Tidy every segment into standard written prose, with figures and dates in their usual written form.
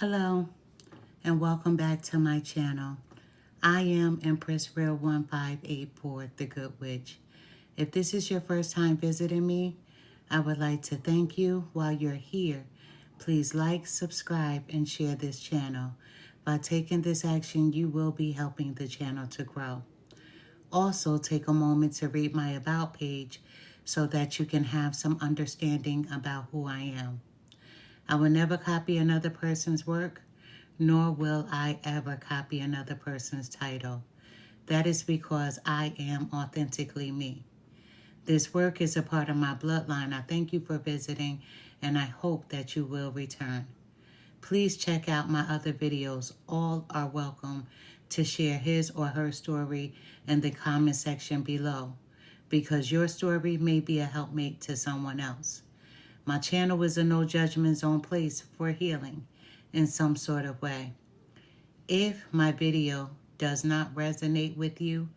Hello and welcome back to my channel. I am Empress Real 1584, the Good Witch. If this is your first time visiting me, I would like to thank you. While you're here, please like, subscribe, and share this channel. By taking this action, you will be helping the channel to grow. Also, take a moment to read my About page so that you can have some understanding about who I am. I will never copy another person's work, nor will I ever copy another person's title. That is because I am authentically me. This work is a part of my bloodline. I thank you for visiting, and I hope that you will return. Please check out my other videos. All are welcome to share his or her story in the comment section below, because your story may be a helpmate to someone else. My channel is a no judgment zone place for healing in some sort of way. If my video does not resonate with you,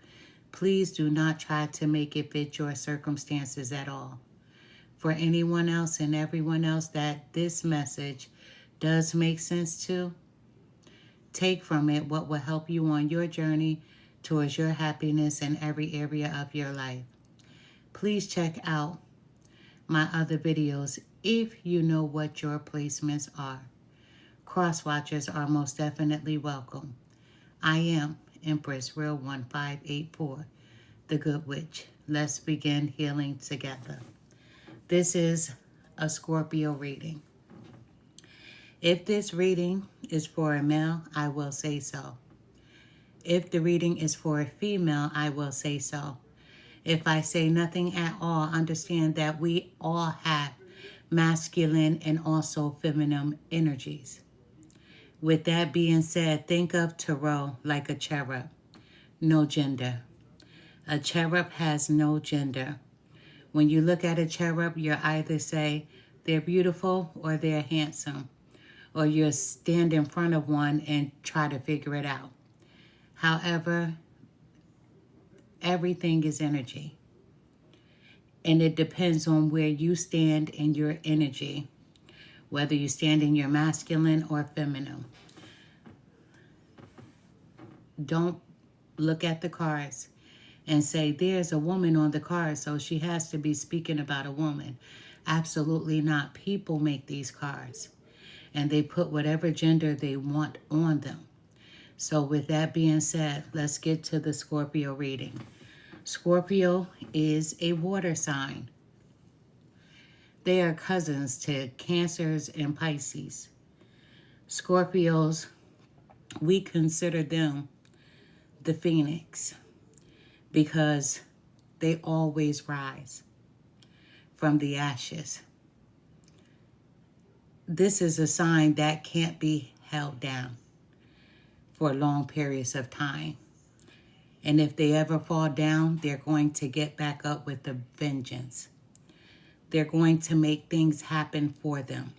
please do not try to make it fit your circumstances at all. For anyone else and everyone else that this message does make sense to, take from it what will help you on your journey towards your happiness in every area of your life. Please check out my other videos if you know what your placements are. Cross-watchers are most definitely welcome. I am Empress Real 1584, the Good Witch. Let's begin healing together. This is a Scorpio reading. If this reading is for a male, I will say so. If the reading is for a female, I will say so. If I say nothing at all, understand that we all have masculine and also feminine energies. With that being said, think of tarot like a cherub, no gender. A cherub has no gender. When you look at a cherub, you either say they're beautiful or they're handsome, or you stand in front of one and try to figure it out. However, everything is energy. And it depends on where you stand in your energy, whether you stand in your masculine or feminine. Don't look at the cards and say, there's a woman on the card, so she has to be speaking about a woman. Absolutely not. People make these cards, and they put whatever gender they want on them. So with that being said, let's get to the Scorpio reading. Scorpio is a water sign. They are cousins to Cancers and Pisces. Scorpios, we consider them the phoenix because they always rise from the ashes. This is a sign that can't be held down for long periods of time. And if they ever fall down, they're going to get back up with a vengeance. They're going to make things happen for them.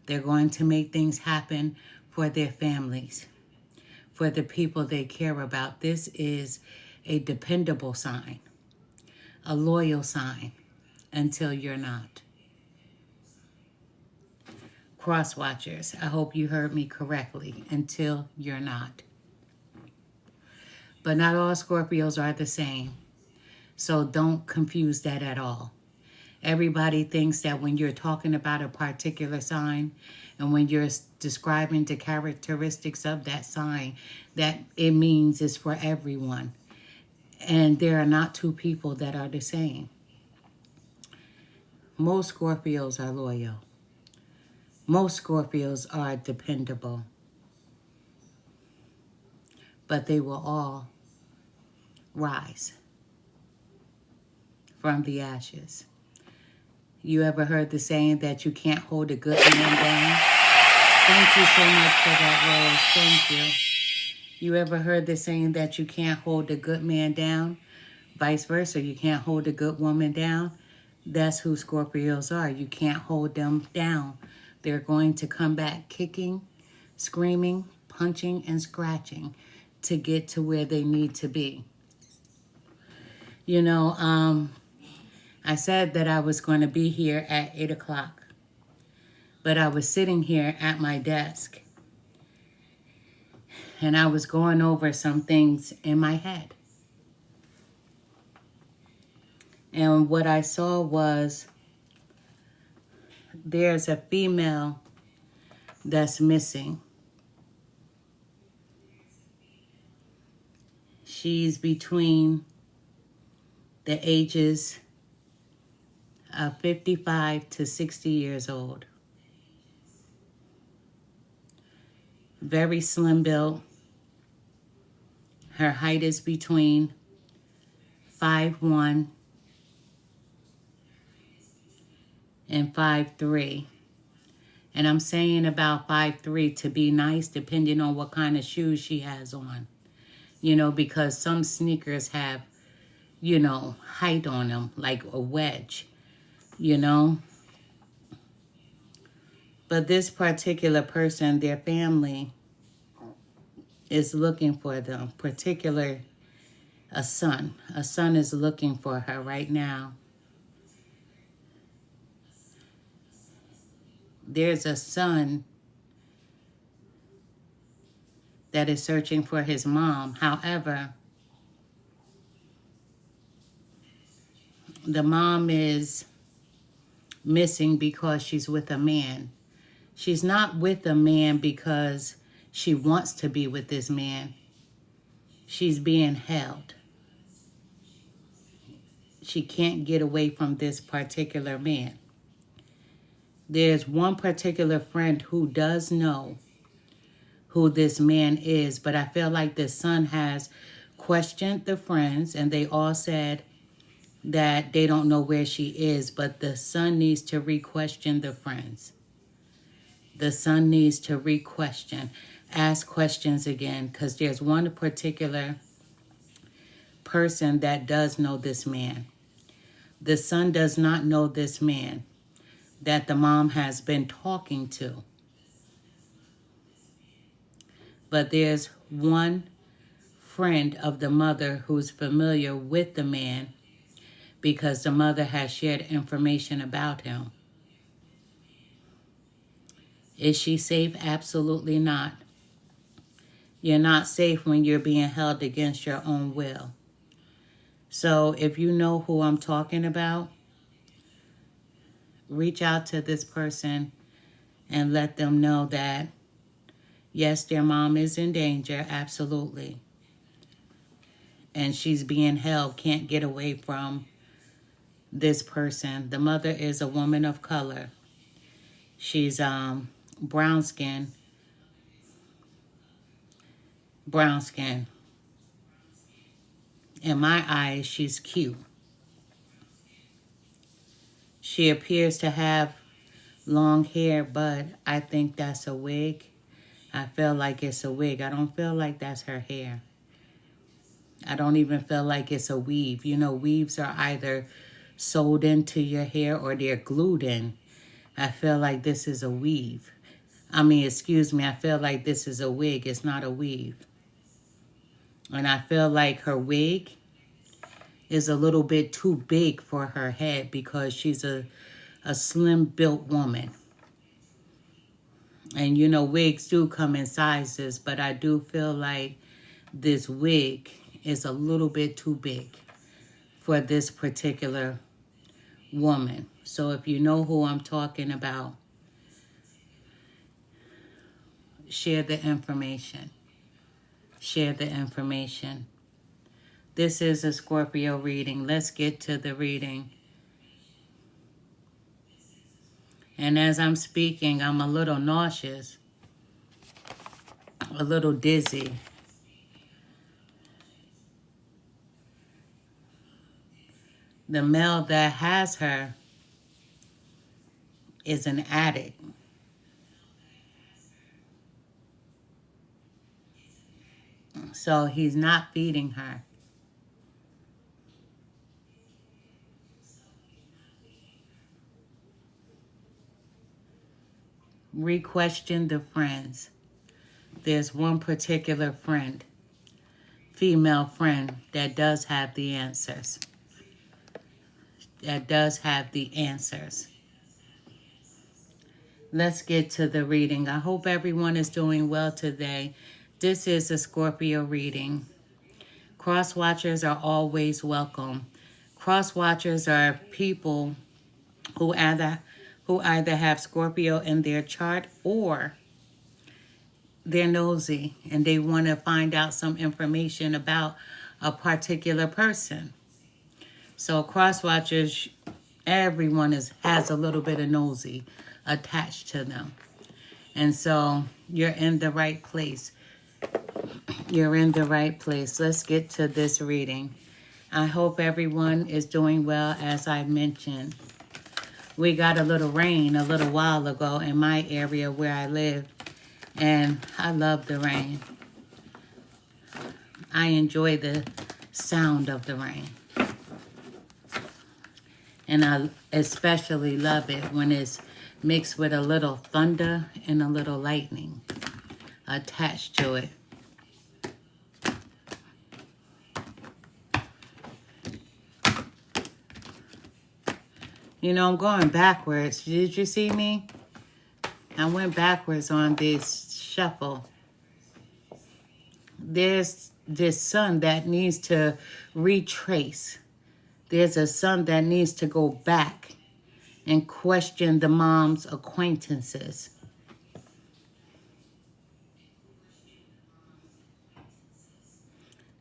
They're going to make things happen for their families, for the people they care about. This is a dependable sign, a loyal sign, until you're not. Cross-watchers, I hope you heard me correctly, until you're not. But not all Scorpios are the same, so don't confuse that at all. Everybody thinks that when you're talking about a particular sign and when you're describing the characteristics of that sign, that it means it's for everyone. And there are not two people that are the same. Most Scorpios are loyal. Most Scorpios are dependable. But they will all rise from the ashes. You ever heard the saying that you can't hold a good man down? Thank you so much for that, Rose. Thank you. You ever heard the saying that you can't hold a good man down? Vice versa, you can't hold a good woman down? That's who Scorpios are. You can't hold them down. They're going to come back kicking, screaming, punching, and scratching to get to where they need to be. You know, I said that I was going to be here at 8 o'clock, but I was sitting here at my desk And I was going over some things in my head. And what I saw was there's a female that's missing. She's between the ages of 55 to 60 years old. Very slim built. Her height is between 5'1" and 5'3". And I'm saying about 5'3" to be nice, depending on what kind of shoes she has on. You know, because some sneakers have, you know, height on them, like a wedge, you know. But this particular person, their family, is looking for them, a son. A son is looking for her right now. There's a son that is searching for his mom. However, the mom is missing because she's with a man. She's not with a man because she wants to be with this man. She's being held. She can't get away from this particular man. There's one particular friend who does know who this man is, but I feel like the son has questioned the friends, and they all said that they don't know where she is, but the son needs to re-question the friends. The son needs to re-question, ask questions again, because there's one particular person that does know this man. The son does not know this man that the mom has been talking to. But there's one friend of the mother who's familiar with the man because the mother has shared information about him. Is she safe? Absolutely not. You're not safe when you're being held against your own will. So if you know who I'm talking about, reach out to this person and let them know that, yes, their mom is in danger, absolutely. And she's being held, can't get away from this person. The mother is a woman of color. She's brown skin. In my eyes, she's cute. She appears to have long hair, but I think that's a wig. I feel like it's a wig. I don't feel like that's her hair. I don't even feel like it's a weave. You know, weaves are either sewed into your hair or they're glued in. I feel like this is a weave. I feel like this is a wig. It's not a weave. And I feel like her wig is a little bit too big for her head because she's a slim-built woman. And, you know, wigs do come in sizes, but I do feel like this wig is a little bit too big for this particular woman. So if you know who I'm talking about, share the information. Share the information. This is a Scorpio reading. Let's get to the reading. And as I'm speaking, I'm a little nauseous, a little dizzy. The male that has her is an addict. So he's not feeding her. Re-question the friends. There's one particular friend, female friend, that does have the answers. Let's get to the reading. I hope everyone is doing well today. This is a Scorpio reading. Cross watchers are always welcome. Cross watchers are people who either have Scorpio in their chart or they're nosy and they want to find out some information about a particular person. So cross watchers, everyone has a little bit of nosy attached to them. And so you're in the right place. You're in the right place. Let's get to this reading. I hope everyone is doing well. As I mentioned, we got a little rain a little while ago in my area where I live, and I love the rain. I enjoy the sound of the rain. And I especially love it when it's mixed with a little thunder and a little lightning attached to it. You know, I'm going backwards. Did you see me? I went backwards on this shuffle. There's this sun that needs to retrace. There's a son that needs to go back and question the mom's acquaintances.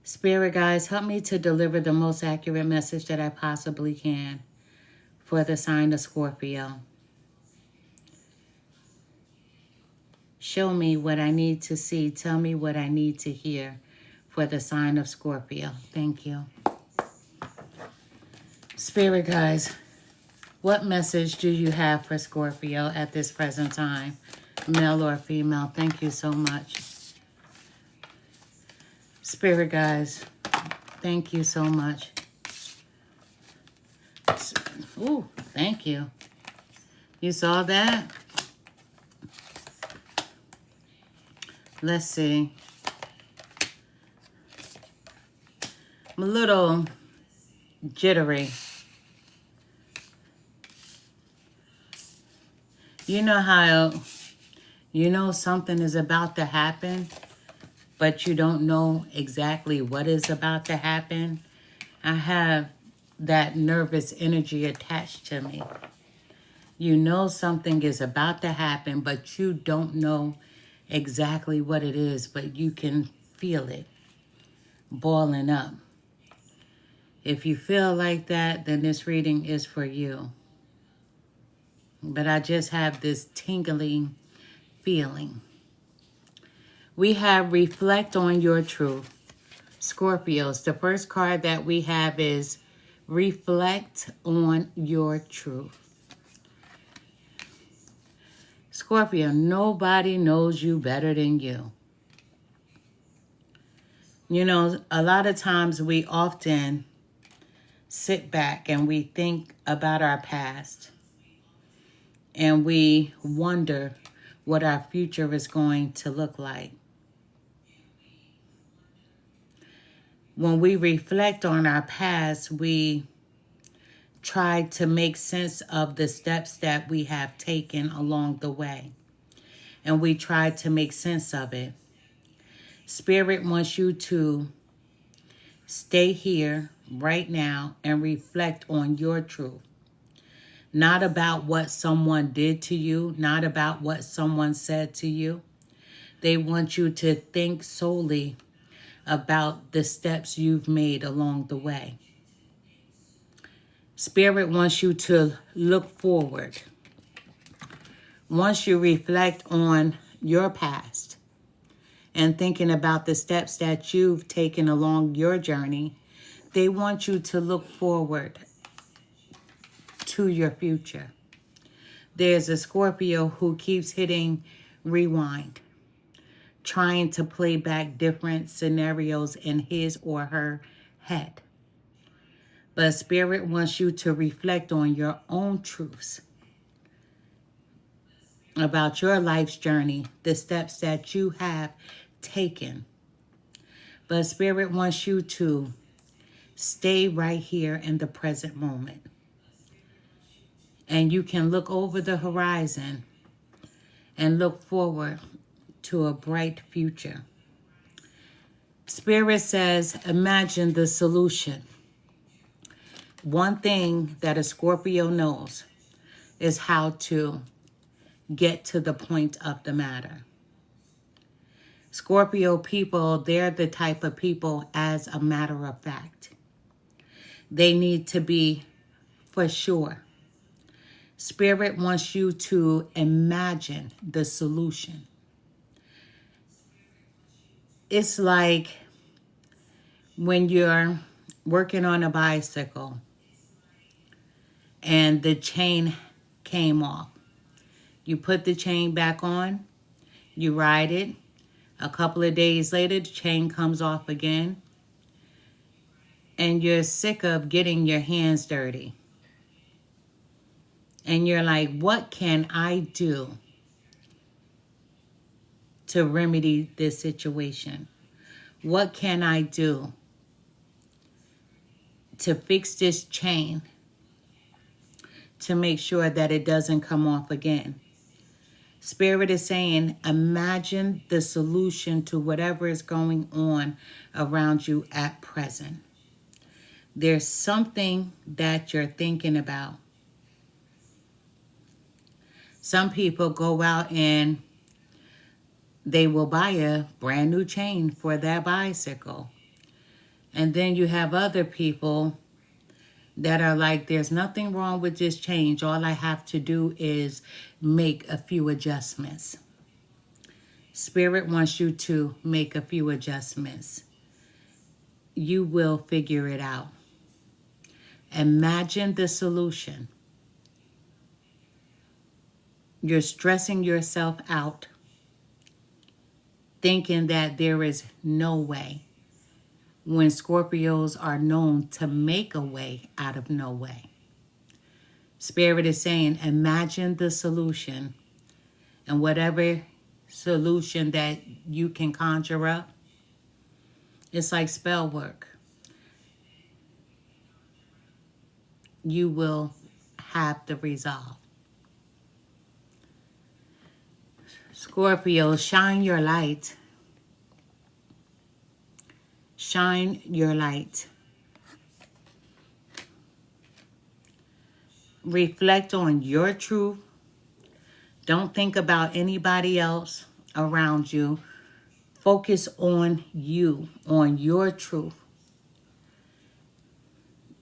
Spirit guides, help me to deliver the most accurate message that I possibly can for the sign of Scorpio. Show me what I need to see. Tell me what I need to hear for the sign of Scorpio. Thank you. Spirit guides, what message do you have for Scorpio at this present time? Male or female? Thank you so much. Spirit guides, thank you so much. Ooh, thank you. You saw that? Let's see. I'm a little jittery. You know how you know something is about to happen, but you don't know exactly what is about to happen? I have that nervous energy attached to me. You know something is about to happen, but you don't know exactly what it is, but you can feel it boiling up. If you feel like that, then this reading is for you. But I just have this tingling feeling. We have reflect on your truth. Scorpios, the first card that we have is reflect on your truth. Scorpio, nobody knows you better than you. You know, a lot of times we often sit back and we think about our past. And we wonder what our future is going to look like. When we reflect on our past, we try to make sense of the steps that we have taken along the way. And we try to make sense of it. Spirit wants you to stay here right now and reflect on your truth. Not about what someone did to you, not about what someone said to you. They want you to think solely about the steps you've made along the way. Spirit wants you to look forward. Once you reflect on your past and thinking about the steps that you've taken along your journey, they want you to look forward to your future. There's a Scorpio who keeps hitting rewind, trying to play back different scenarios in his or her head. But Spirit wants you to reflect on your own truths about your life's journey, the steps that you have taken. But Spirit wants you to stay right here in the present moment. And you can look over the horizon and look forward to a bright future. Spirit says, imagine the solution. One thing that a Scorpio knows is how to get to the point of the matter. Scorpio people, they're the type of people, as a matter of fact, they need to be for sure. Spirit wants you to imagine the solution. It's like when you're working on a bicycle and the chain came off. You put the chain back on, you ride it. A couple of days later, the chain comes off again. And you're sick of getting your hands dirty. And you're like, what can I do to remedy this situation? What can I do to fix this chain to make sure that it doesn't come off again? Spirit is saying, imagine the solution to whatever is going on around you at present. There's something that you're thinking about. Some people go out and they will buy a brand new chain for their bicycle. And then you have other people that are like, there's nothing wrong with this change. All I have to do is make a few adjustments. Spirit wants you to make a few adjustments. You will figure it out. Imagine the solution. You're stressing yourself out, thinking that there is no way, when Scorpios are known to make a way out of no way. Spirit is saying, imagine the solution, and whatever solution that you can conjure up, it's like spell work. You will have the resolve. Scorpio, shine your light. Shine your light. Reflect on your truth. Don't think about anybody else around you. Focus on you, on your truth.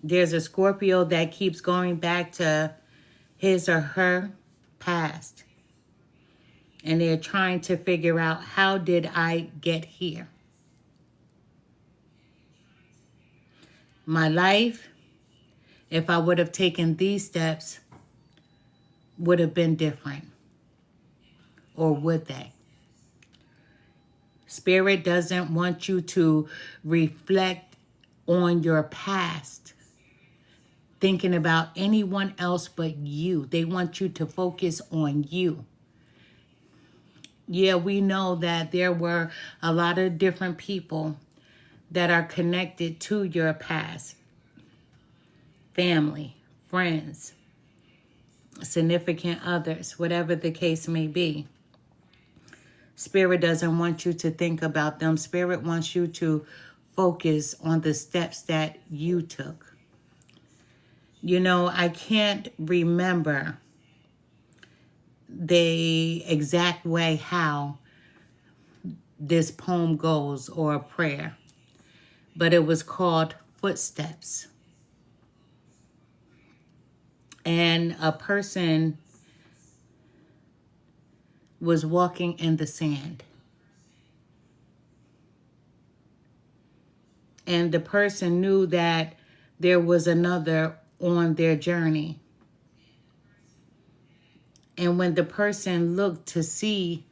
There's a Scorpio that keeps going back to his or her past. And they're trying to figure out, how did I get here? My life, if I would have taken these steps, would have been different. Or would they? Spirit doesn't want you to reflect on your past, thinking about anyone else but you. They want you to focus on you. Yeah, we know that there were a lot of different people that are connected to your past. Family, friends, significant others, whatever the case may be. Spirit doesn't want you to think about them. Spirit wants you to focus on the steps that you took. You know, I can't remember the exact way how this poem goes, or a prayer, but it was called Footsteps. And a person was walking in the sand. And the person knew that there was another on their journey. And when the person looked to see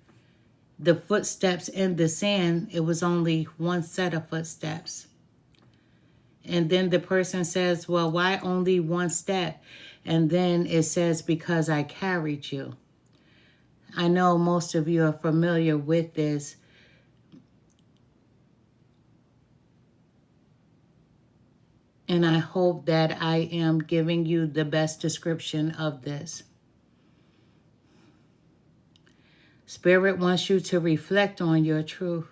the footsteps in the sand, it was only one set of footsteps. And then the person says, well, why only one step? And then it says, because I carried you. I know most of you are familiar with this. And I hope that I am giving you the best description of this. Spirit wants you to reflect on your truth.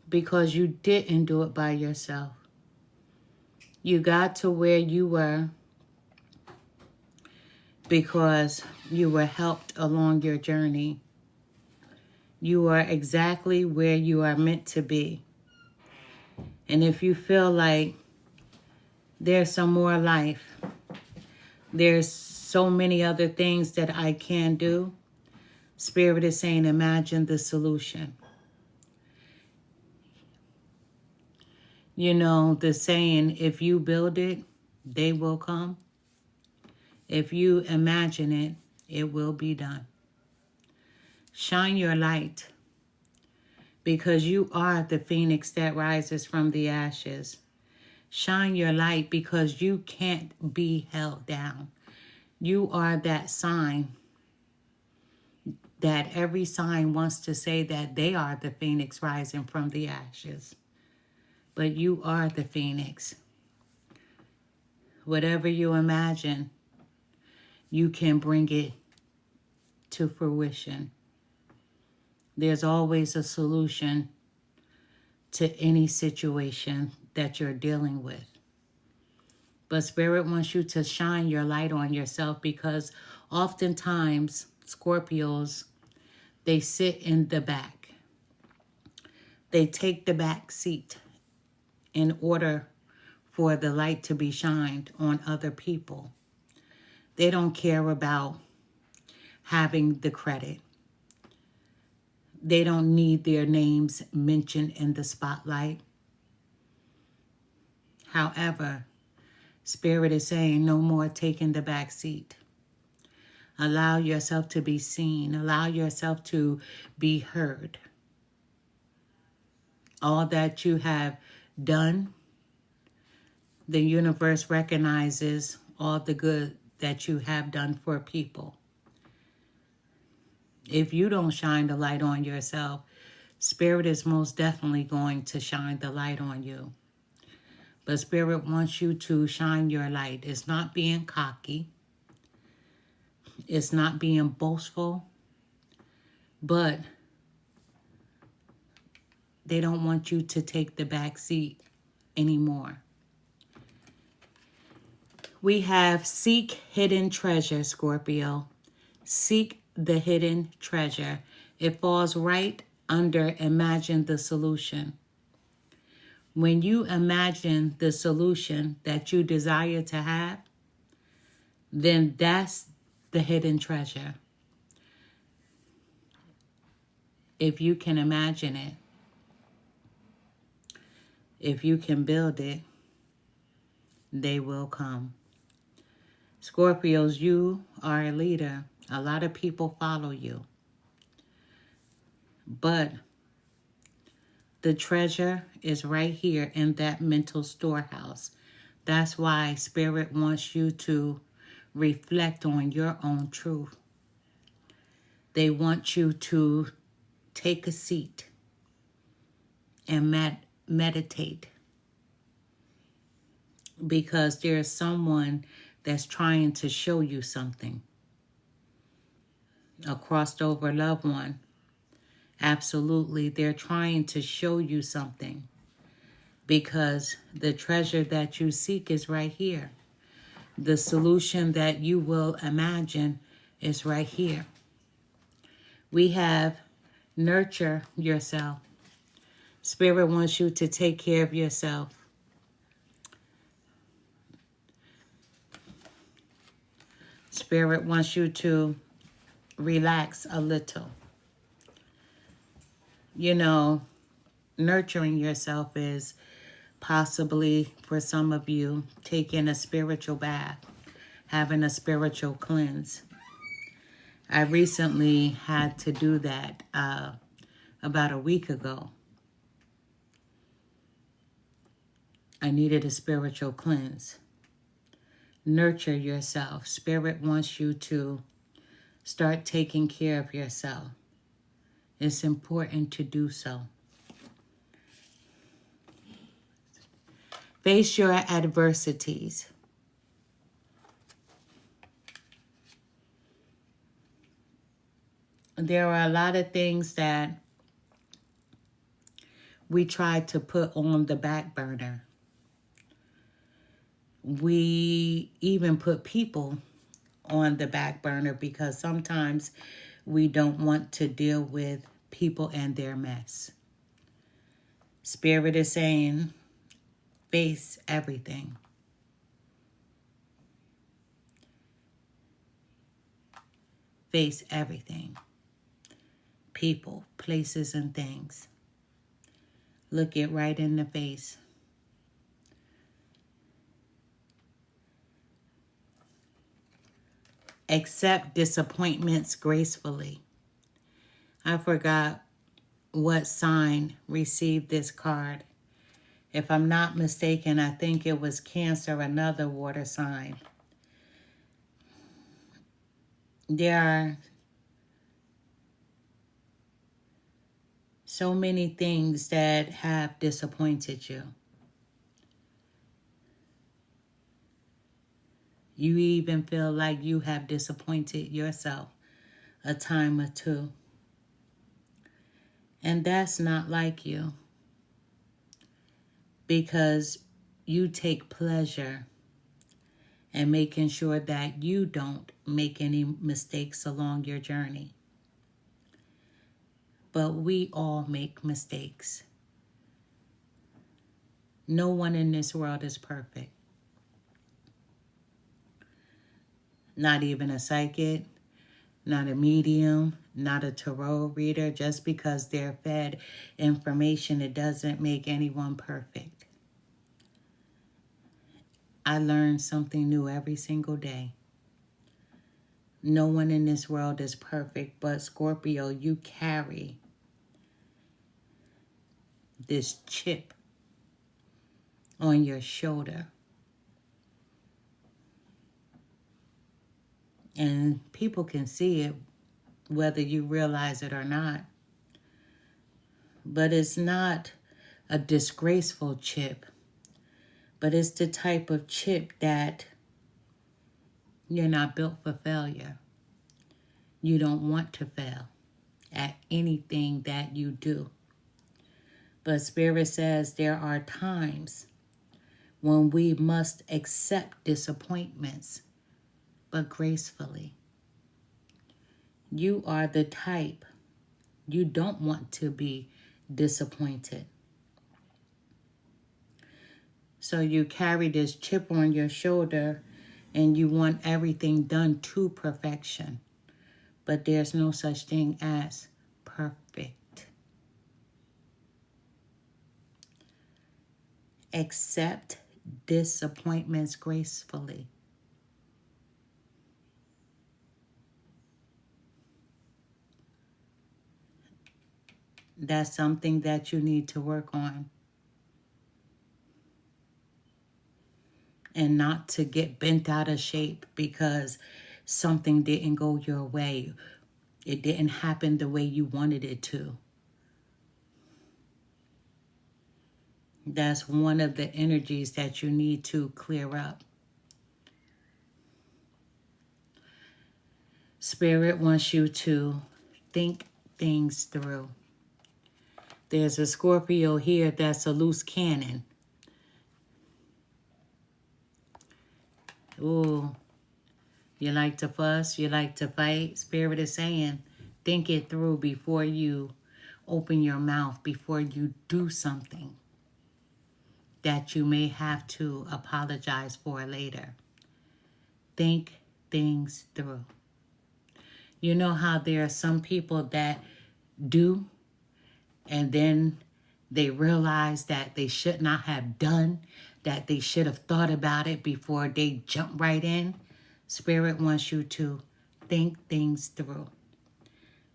because you didn't do it by yourself. You got to where you were because you were helped along your journey. You are exactly where you are meant to be. And if you feel like there's some more life, there's so many other things that I can do, Spirit is saying, imagine the solution. You know, the saying, if you build it, they will come. If you imagine it, it will be done. Shine your light, because you are the phoenix that rises from the ashes. Shine your light because you can't be held down. You are that sign that every sign wants to say that they are the phoenix rising from the ashes. But you are the phoenix. Whatever you imagine, you can bring it to fruition. There's always a solution to any situation that you're dealing with. But Spirit wants you to shine your light on yourself, because oftentimes Scorpios, they sit in the back. They take the back seat in order for the light to be shined on other people. They don't care about having the credit. They don't need their names mentioned in the spotlight. However, Spirit is saying no more taking the back seat. Allow yourself to be seen. Allow yourself to be heard. All that you have done, the universe recognizes all the good that you have done for people. If you don't shine the light on yourself, Spirit is most definitely going to shine the light on you. But Spirit wants you to shine your light. It's not being cocky. It's not being boastful. But they don't want you to take the back seat anymore. We have seek hidden treasure, Scorpio. Seek the hidden treasure. It falls right under imagine the solution. When you imagine the solution that you desire to have, then that's the hidden treasure. If you can imagine it, if you can build it, they will come. Scorpios, you are a leader. A lot of people follow you. But the treasure is right here in that mental storehouse. That's why Spirit wants you to reflect on your own truth. They want you to take a seat and meditate. Because there's someone that's trying to show you something. A crossed over loved one. Absolutely, they're trying to show you something. Because the treasure that you seek is right here. The solution that you will imagine is right here. We have nurture yourself. Spirit wants you to take care of yourself. Spirit wants you to relax a little. You know, nurturing yourself is possibly, for some of you, taking a spiritual bath, having a spiritual cleanse. I recently had to do that about a week ago. I needed a spiritual cleanse. Nurture yourself. Spirit wants you to start taking care of yourself. It's important to do so. Face your adversities. There are a lot of things that we try to put on the back burner. We even put people on the back burner because sometimes we don't want to deal with people and their mess. Spirit is saying, face everything. Face everything. People, places, and things. Look it right in the face. Accept disappointments gracefully. I forgot what sign received this card. If I'm not mistaken, I think it was Cancer, another water sign. There are so many things that have disappointed you. You even feel like you have disappointed yourself a time or two. And that's not like you, because you take pleasure in making sure that you don't make any mistakes along your journey. But we all make mistakes. No one in this world is perfect. Not even a psychic, not a medium, not a tarot reader. Just because they're fed information, it doesn't make anyone perfect. I learn something new every single day. No one in this world is perfect, but Scorpio, you carry this chip on your shoulder. And people can see it, whether you realize it or not. But it's not a disgraceful chip, but it's the type of chip that you're not built for failure. You don't want to fail at anything that you do. But Spirit says there are times when we must accept disappointments, but gracefully. You are the type, you don't want to be disappointed. So you carry this chip on your shoulder and you want everything done to perfection. But there's no such thing as perfect. Accept disappointments gracefully. That's something that you need to work on. And not to get bent out of shape because something didn't go your way. It didn't happen the way you wanted it to. That's one of the energies that you need to clear up. Spirit wants you to think things through. There's a Scorpio here that's a loose cannon. Ooh, you like to fuss, you like to fight. Spirit is saying, think it through before you open your mouth, before you do something that you may have to apologize for later. Think things through. You know how there are some people that do, and then they realize that they should not have done, that they should have thought about it before they jump right in? Spirit wants you to think things through.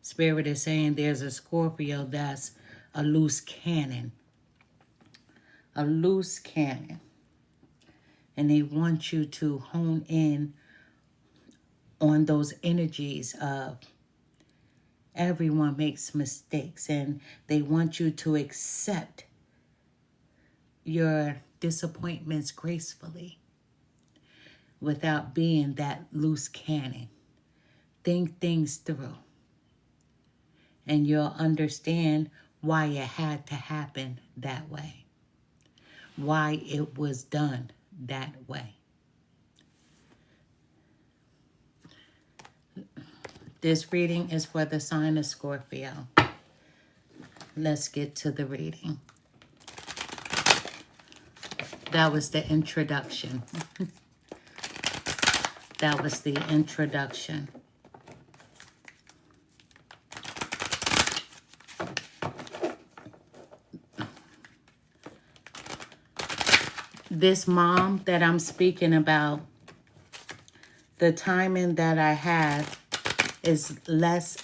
Spirit is saying there's a Scorpio that's a loose cannon. A loose cannon. And they want you to hone in on those energies of everyone makes mistakes, and they want you to accept your disappointments gracefully without being that loose cannon. Think things through, and you'll understand why it had to happen that way, why it was done that way. This reading is for the sign of Scorpio. Let's get to the reading. That was the introduction. That was the introduction. This mom that I'm speaking about, the timing that I have is less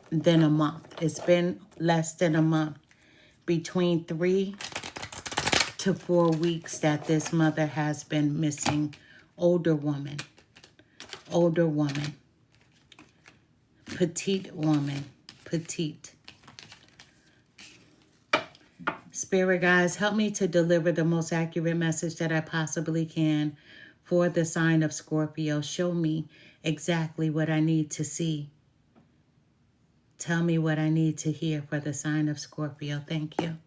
than a month. It's been less than a month, between 3 to 4 weeks that this mother has been missing. Older woman, petite woman, petite. Spirit guides, help me to deliver the most accurate message that I possibly can for the sign of Scorpio. Show me exactly what I need to see. Tell me what I need to hear for the sign of Scorpio. Thank you.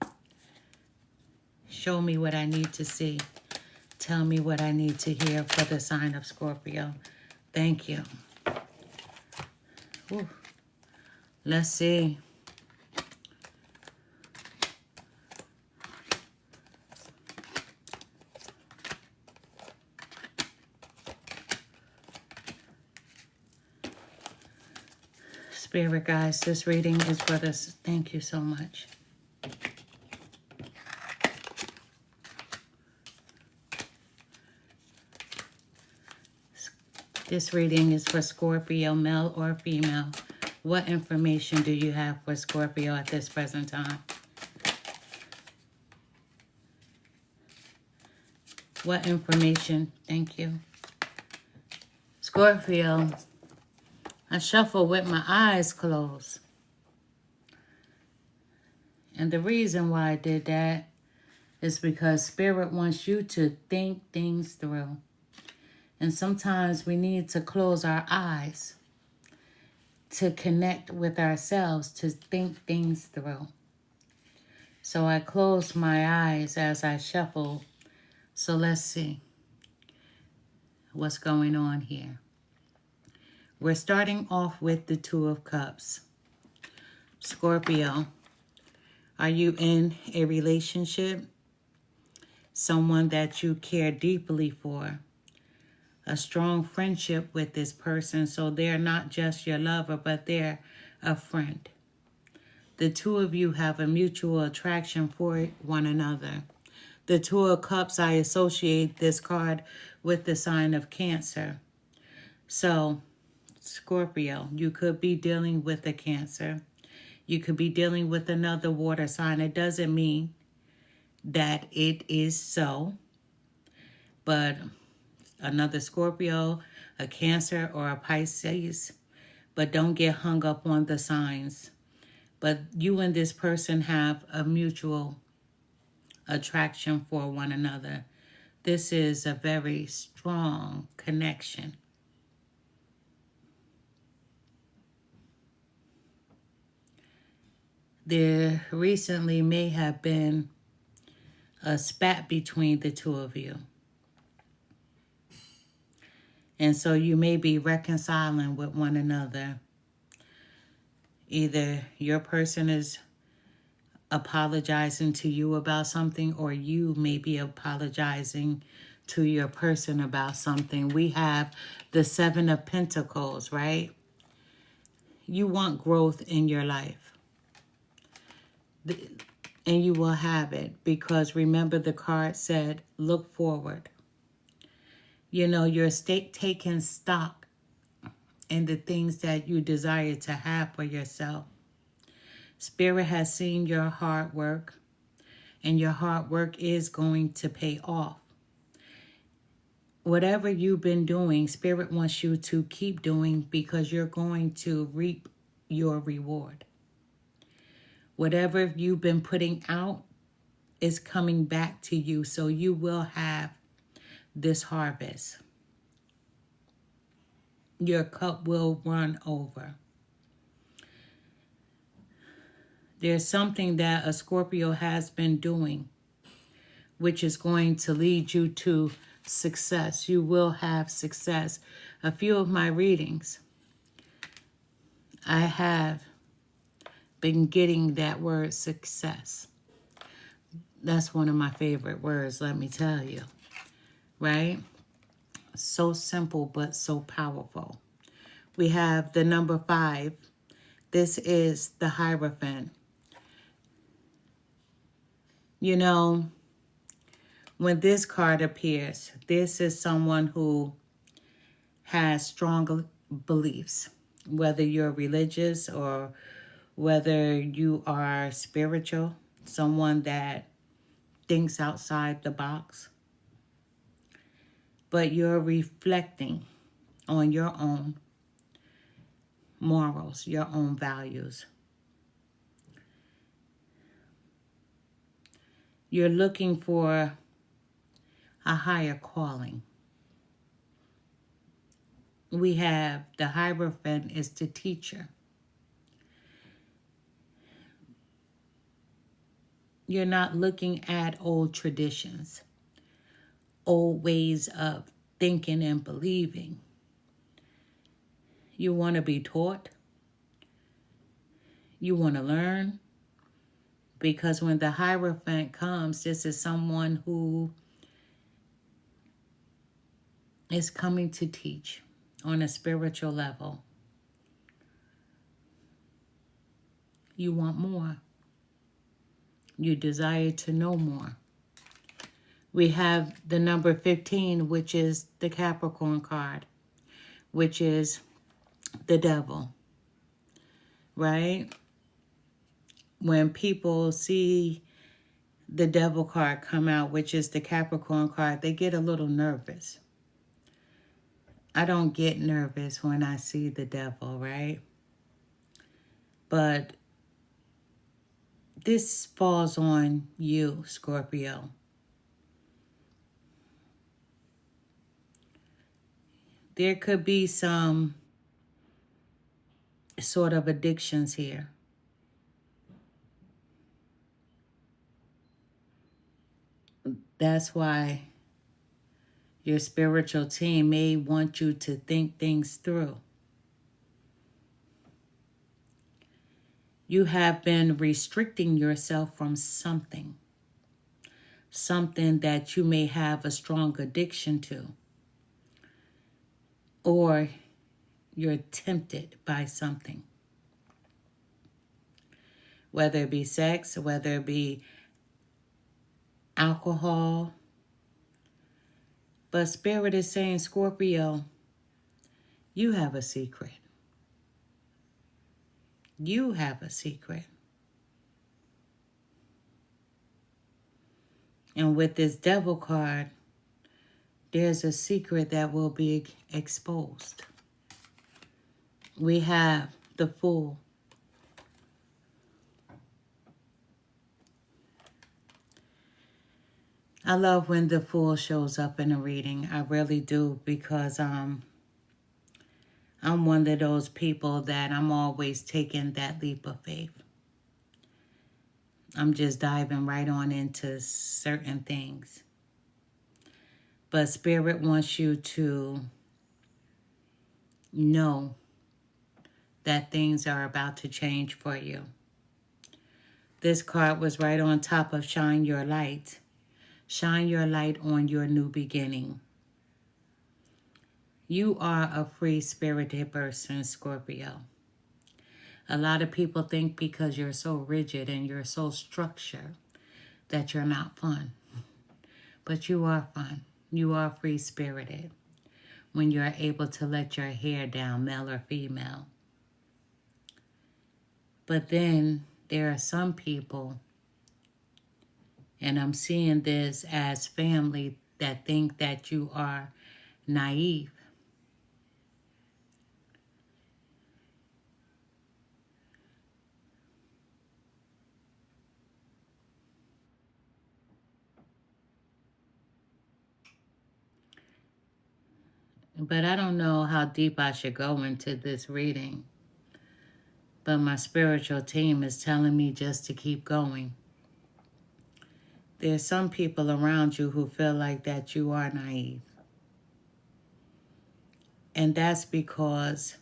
Show me what I need to see. Tell me what I need to hear for the sign of Scorpio. Thank you. Whew. Let's see. Spirit guys, this reading is for this. Thank you so much. This reading is for Scorpio, male or female. What information do you have for Scorpio at this present time? What information? Thank you. Scorpio, I shuffle with my eyes closed. And the reason why I did that is because Spirit wants you to think things through. And sometimes we need to close our eyes to connect with ourselves, to think things through. So I closed my eyes as I shuffled. So let's see what's going on here. We're starting off with the Two of Cups. Scorpio, are you in a relationship? Someone that you care deeply for. A strong friendship with this person, so they're not just your lover, but they're a friend. The two of you have a mutual attraction for one another. The Two of Cups, I associate this card with the sign of Cancer. So, Scorpio, you could be dealing with a Cancer. You could be dealing with another water sign. It doesn't mean that it is so, but another Scorpio, a Cancer, or a Pisces. But don't get hung up on the signs. But you and this person have a mutual attraction for one another. This is a very strong connection. There recently may have been a spat between the two of you. And so you may be reconciling with one another. Either your person is apologizing to you about something, or you may be apologizing to your person about something. We have the Seven of Pentacles, right? You want growth in your life. And you will have it, because remember the card said, look forward. You know, you're taking stock in the things that you desire to have for yourself. Spirit has seen your hard work, and your hard work is going to pay off. Whatever you've been doing, Spirit wants you to keep doing, because you're going to reap your reward. Whatever you've been putting out is coming back to you, so you will have this harvest. Your cup will run over. There's something that a Scorpio has been doing, which is going to lead you to success. You will have success. A few of my readings, I have been getting that word success. That's one of my favorite words, let me tell you, right? So simple, but so powerful. We have the number 5. This is the Hierophant. You know, when this card appears, this is someone who has strong beliefs, whether you're religious or whether you are spiritual, someone that thinks outside the box. But you're reflecting on your own morals, your own values. You're looking for a higher calling. We have the Hierophant is the teacher. You're not looking at old traditions, old ways of thinking and believing. You want to be taught. You want to learn. Because when the Hierophant comes, this is someone who is coming to teach on a spiritual level. You want more. You desire to know more. We have the number 15, which is the Capricorn card, which is the devil, right? When people see the devil card come out, which is the Capricorn card, they get a little nervous. I don't get nervous when I see the devil, right? But this falls on you, Scorpio. There could be some sort of addictions here. That's why your spiritual team may want you to think things through. You have been restricting yourself from something that you may have a strong addiction to, or you're tempted by something, whether it be sex, whether it be alcohol. But Spirit is saying, Scorpio, you have a secret. You have a secret. And with this devil card, there's a secret that will be exposed. We have the Fool. I love when the Fool shows up in a reading. I really do, because I'm one of those people that I'm always taking that leap of faith. I'm just diving right on into certain things. But Spirit wants you to know that things are about to change for you. This card was right on top of Shine Your Light. Shine your light on your new beginning. You are a free-spirited person, Scorpio. A lot of people think because you're so rigid and you're so structured that you're not fun. But you are fun. You are free-spirited when you're able to let your hair down, male or female. But then there are some people, and I'm seeing this as family, that think that you are naive. But I don't know how deep I should go into this reading. But my spiritual team is telling me just to keep going. There's some people around you who feel like that you are naive. And that's because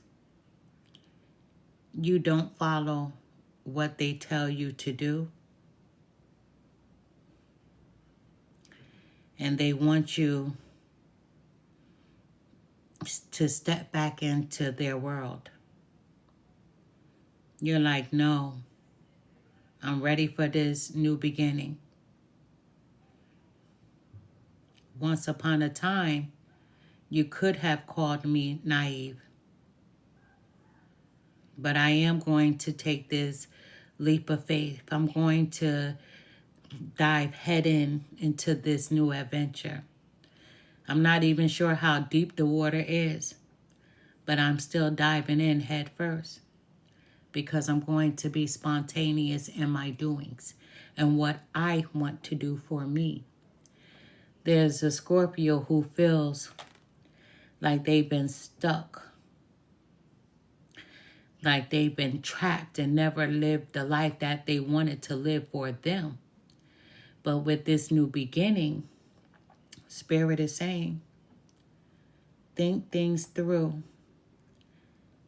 you don't follow what they tell you to do. And they want you to step back into their world. You're like, no, I'm ready for this new beginning. Once upon a time, you could have called me naive. But I am going to take this leap of faith. I'm going to dive head into this new adventure. I'm not even sure how deep the water is, but I'm still diving in head first because I'm going to be spontaneous in my doings and what I want to do for me. There's a Scorpio who feels like they've been stuck, like they've been trapped and never lived the life that they wanted to live for them. But with this new beginning, Spirit is saying, think things through,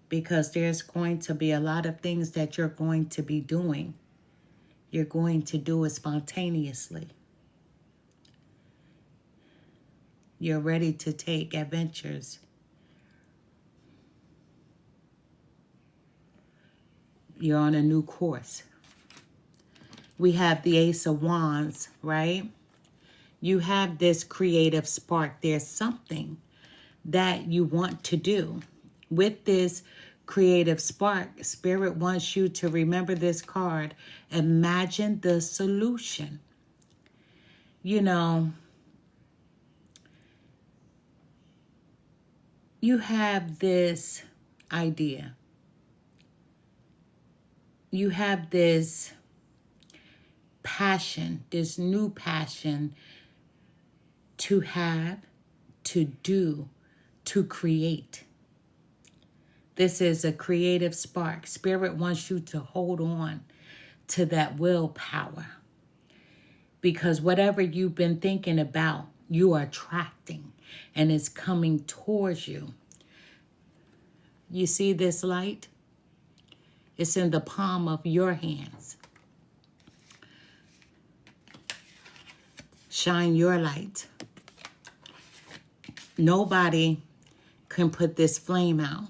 because there's going to be a lot of things that you're going to be doing. You're going to do it spontaneously. You're ready to take adventures. You're on a new course. We have the Ace of Wands, right? You have this creative spark. There's something that you want to do. With this creative spark, Spirit wants you to remember this card. Imagine the solution. You know, you have this idea. You have this passion, this new passion to have, to do, to create. This is a creative spark. Spirit wants you to hold on to that willpower, because whatever you've been thinking about, you are attracting and it's coming towards you. You see this light? It's in the palm of your hands. Shine your light. Nobody can put this flame out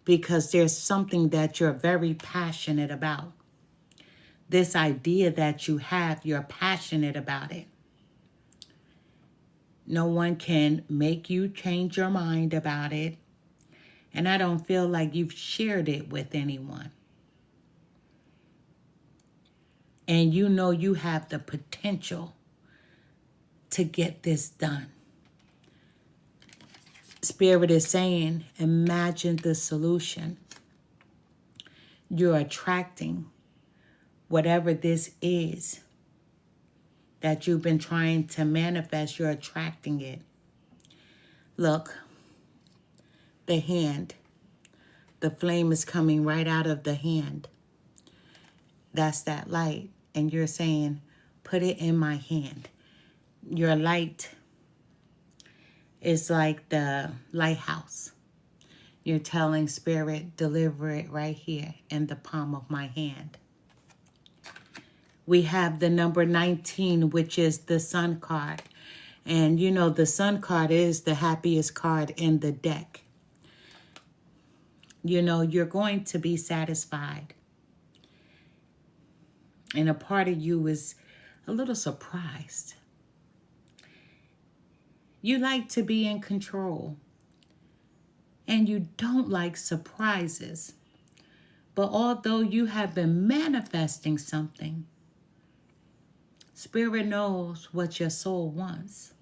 because there's something that you're very passionate about. This idea that you have, you're passionate about it. No one can make you change your mind about it. And I don't feel like you've shared it with anyone. And you know you have the potential to get this done. Spirit is saying, imagine the solution. You're attracting whatever this is that you've been trying to manifest. You're attracting it. Look, the hand, the flame is coming right out of the hand. That's that light. And you're saying, put it in my hand. Your light is like the lighthouse. You're telling Spirit, deliver it right here in the palm of my hand. We have the number 19, which is the Sun card. And you know, the Sun card is the happiest card in the deck. You know, you're going to be satisfied. And a part of you is a little surprised. You like to be in control. And you don't like surprises. But although you have been manifesting something, Spirit knows what your soul wants.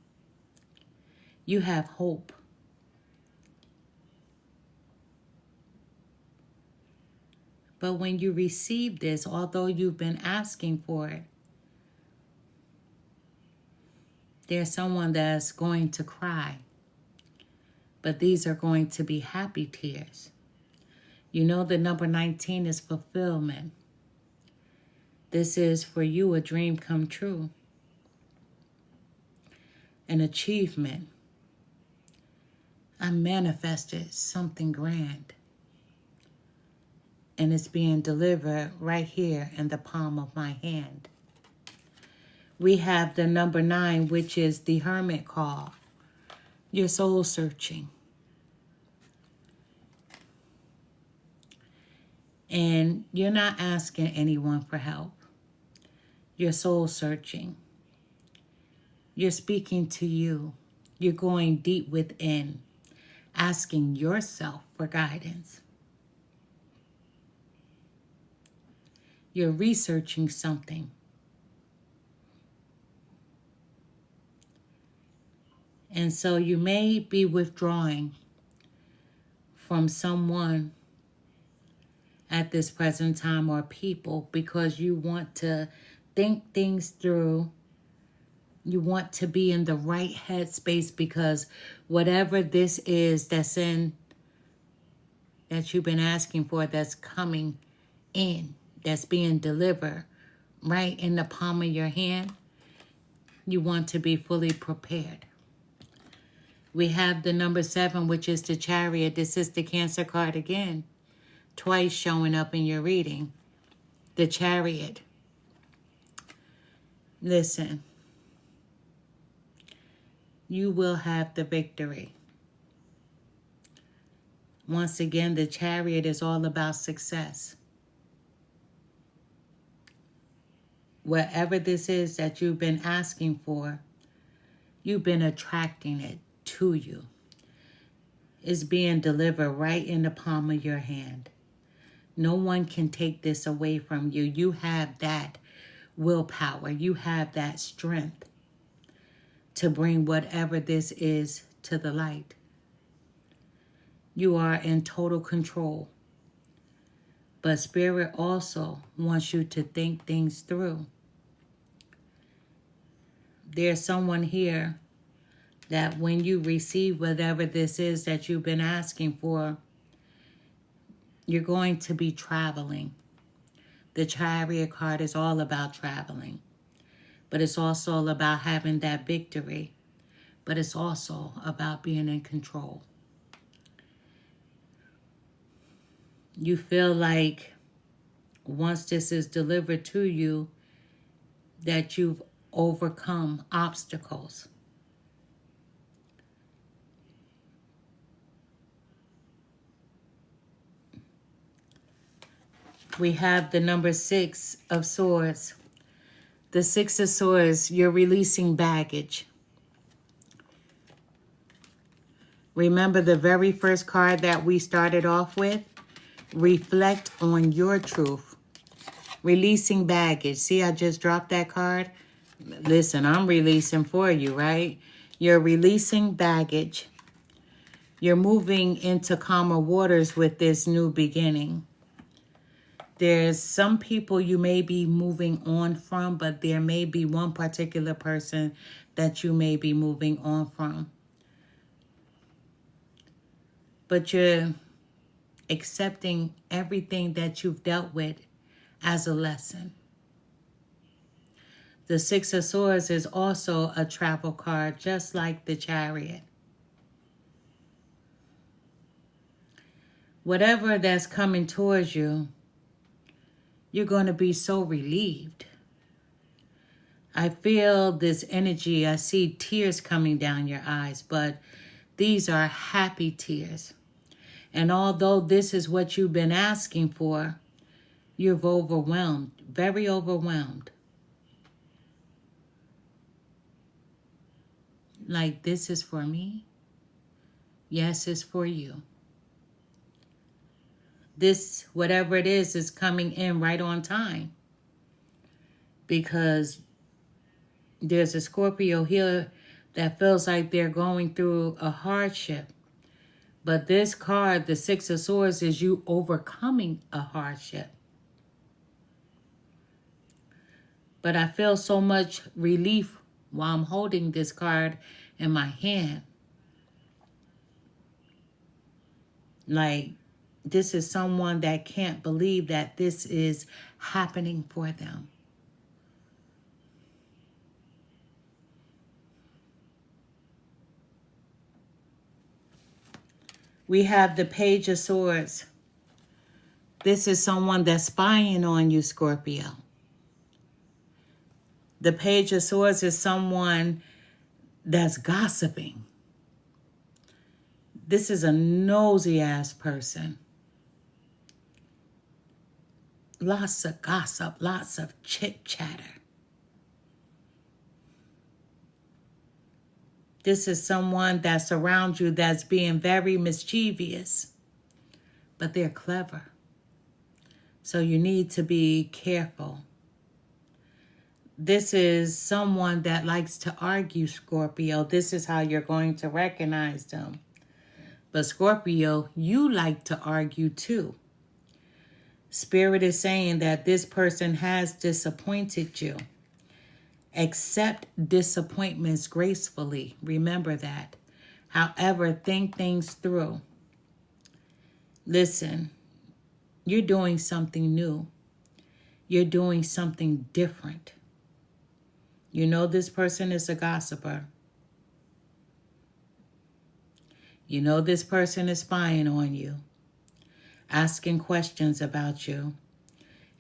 You have hope. But when you receive this, although you've been asking for it, there's someone that's going to cry. But these are going to be happy tears. You know the number 19 is fulfillment. This is for you a dream come true, an achievement. I manifested something grand, and it's being delivered right here in the palm of my hand. We have the number 9, which is the hermit call. Your soul searching. And you're not asking anyone for help. You're soul searching. You're speaking to you. You're going deep within, asking yourself for guidance. You're researching something. And so you may be withdrawing from someone at this present time or people because you want to think things through. You want to be in the right headspace because whatever this is that you've been asking for, that's coming in, that's being delivered right in the palm of your hand, you want to be fully prepared. We have the number 7, which is the Chariot. This is the Cancer card again, twice showing up in your reading. The Chariot. Listen, you will have the victory. Once again, the Chariot is all about success. Whatever this is that you've been asking for, you've been attracting it to you. It's being delivered right in the palm of your hand. No one can take this away from you. You have that willpower. You have that strength to bring whatever this is to the light. You are in total control. But Spirit also wants you to think things through. There's someone here that when you receive whatever this is that you've been asking for, you're going to be traveling. The Chariot card is all about traveling. But it's also about having that victory. But it's also about being in control. You feel like once this is delivered to you, that you've overcome obstacles. We have the number 6 of Swords. The 6 of Swords, you're releasing baggage. Remember the very first card that we started off with? Reflect on your truth. Releasing baggage. See, I just dropped that card. Listen, I'm releasing for you, right? You're releasing baggage. You're moving into calmer waters with this new beginning. There's some people you may be moving on from, but there may be one particular person that you may be moving on from. But you're accepting everything that you've dealt with as a lesson. The 6 of Swords is also a travel card, just like the Chariot. Whatever that's coming towards you, you're going to be so relieved. I feel this energy. I see tears coming down your eyes, but these are happy tears. And although this is what you've been asking for, you're overwhelmed, very overwhelmed. Like, this is for me? Yes, it's for you. This, whatever it is coming in right on time. Because there's a Scorpio here that feels like they're going through a hardship. But this card, the 6 of Swords, is you overcoming a hardship. But I feel so much relief while I'm holding this card in my hand. Like, This is someone that can't believe that this is happening for them. We have the Page of Swords. This is someone that's spying on you, Scorpio. The Page of Swords is someone that's gossiping. This is a nosy ass person. Lots of gossip, lots of chit chatter. This is someone that's around you that's being very mischievous, but they're clever. So you need to be careful. This is someone that likes to argue, Scorpio. This is how you're going to recognize them. But Scorpio, you like to argue too. Spirit is saying that this person has disappointed you. Accept disappointments gracefully. Remember that. However, think things through. Listen, you're doing something new. You're doing something different. You know this person is a gossiper. You know this person is spying on you, asking questions about you.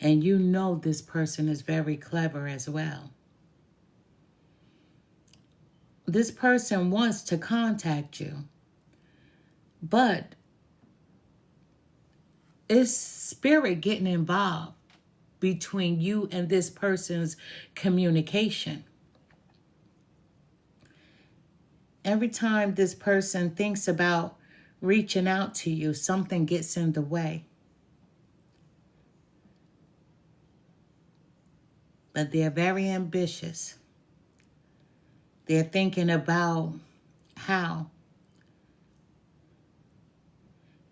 And you know this person is very clever as well. This person wants to contact you, but it's spirit getting involved between you and this person's communication. Every time this person thinks about reaching out to you, something gets in the way. But they're very ambitious. They're thinking about how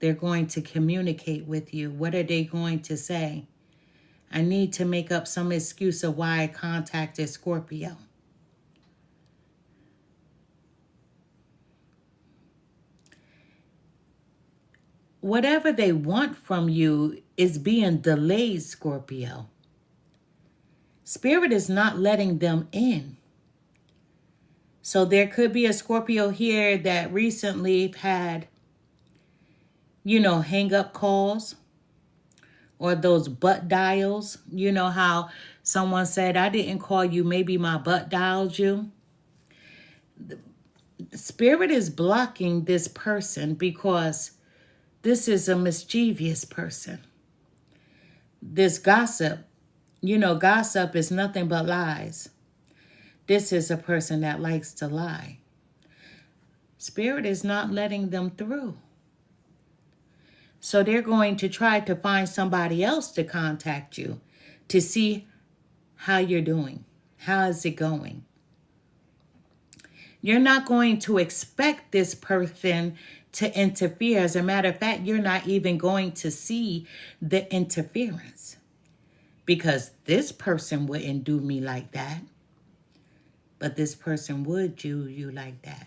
they're going to communicate with you. What are they going to say? I need to make up some excuse of why I contacted Scorpio. Whatever they want from you is being delayed, Scorpio. Spirit is not letting them in. So there could be a Scorpio here that recently had, hang up calls or those butt dials. You know how someone said, I didn't call you, maybe my butt dialed you. Spirit is blocking this person because this is a mischievous person. This gossip, gossip is nothing but lies. This is a person that likes to lie. Spirit is not letting them through. So they're going to try to find somebody else to contact you to see how you're doing. How is it going? You're not going to expect this person to interfere. As a matter of fact, you're not even going to see the interference because this person wouldn't do me like that. But this person would do you like that.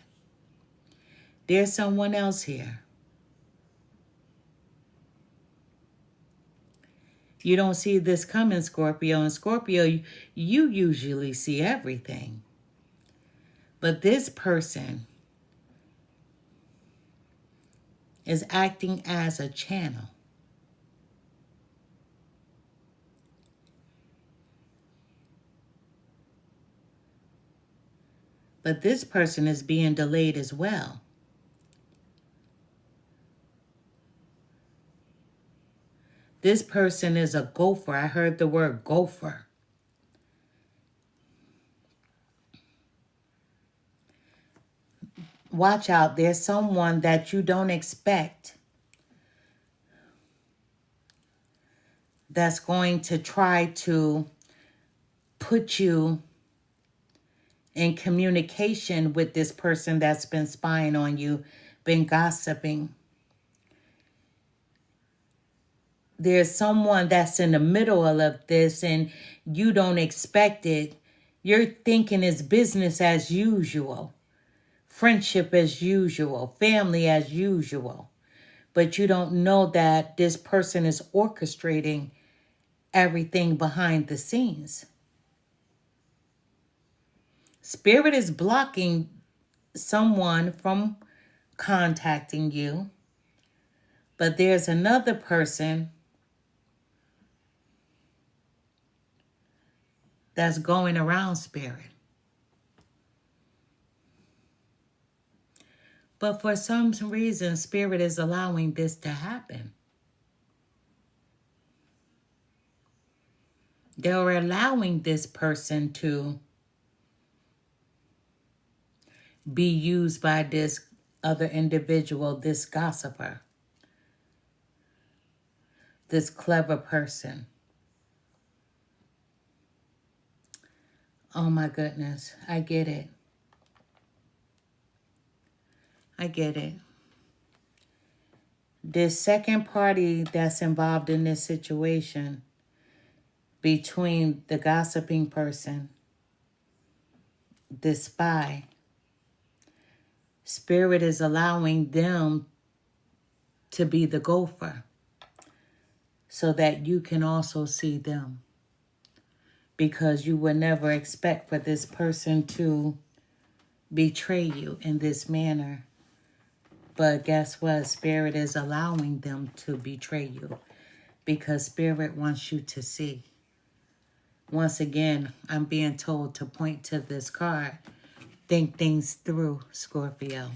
There's someone else here. You don't see this coming, Scorpio. And Scorpio, you usually see everything. But this person is acting as a channel. But this person is being delayed as well. This person is a gopher. I heard the word gopher. Watch out. There's someone that you don't expect that's going to try to put you in communication with this person that's been spying on you, been gossiping. There's someone that's in the middle of this and you don't expect it. You're thinking it's business as usual, friendship as usual, family as usual. but you don't know that this person is orchestrating everything behind the scenes. Spirit is blocking someone from contacting you, but there's another person that's going around Spirit. But for some reason, Spirit is allowing this to happen. They're allowing this person to be used by this other individual, this gossiper, this clever person. Oh my goodness, I get it. I get it. This second party that's involved in this situation between the gossiping person, the spy, Spirit is allowing them to be the gopher so that you can also see them. Because you would never expect for this person to betray you in this manner. But guess what? Spirit is allowing them to betray you because Spirit wants you to see. Once again, I'm being told to point to this card. Think things through, Scorpio.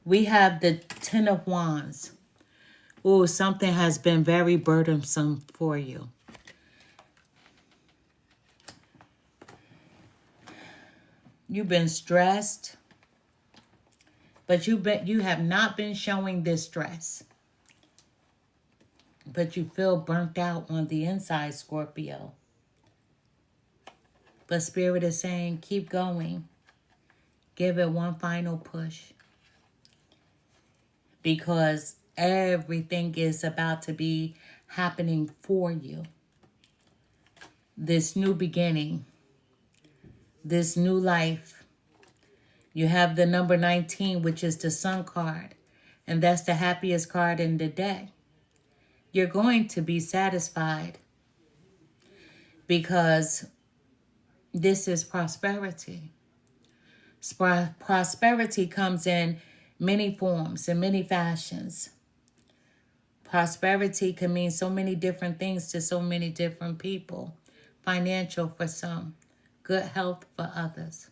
We have the Ten of Wands. Ooh, something has been very burdensome for you. You've been stressed, but you have not been showing this stress. But you feel burnt out on the inside, Scorpio. But Spirit is saying, keep going. Give it one final push. Because everything is about to be happening for you. This new beginning. This new life. You have the number 19, which is the Sun card. And that's the happiest card in the deck. You're going to be satisfied. Because this is prosperity. Prosperity comes in many forms and many fashions. Prosperity can mean so many different things to so many different people. Financial for some. Good health for others.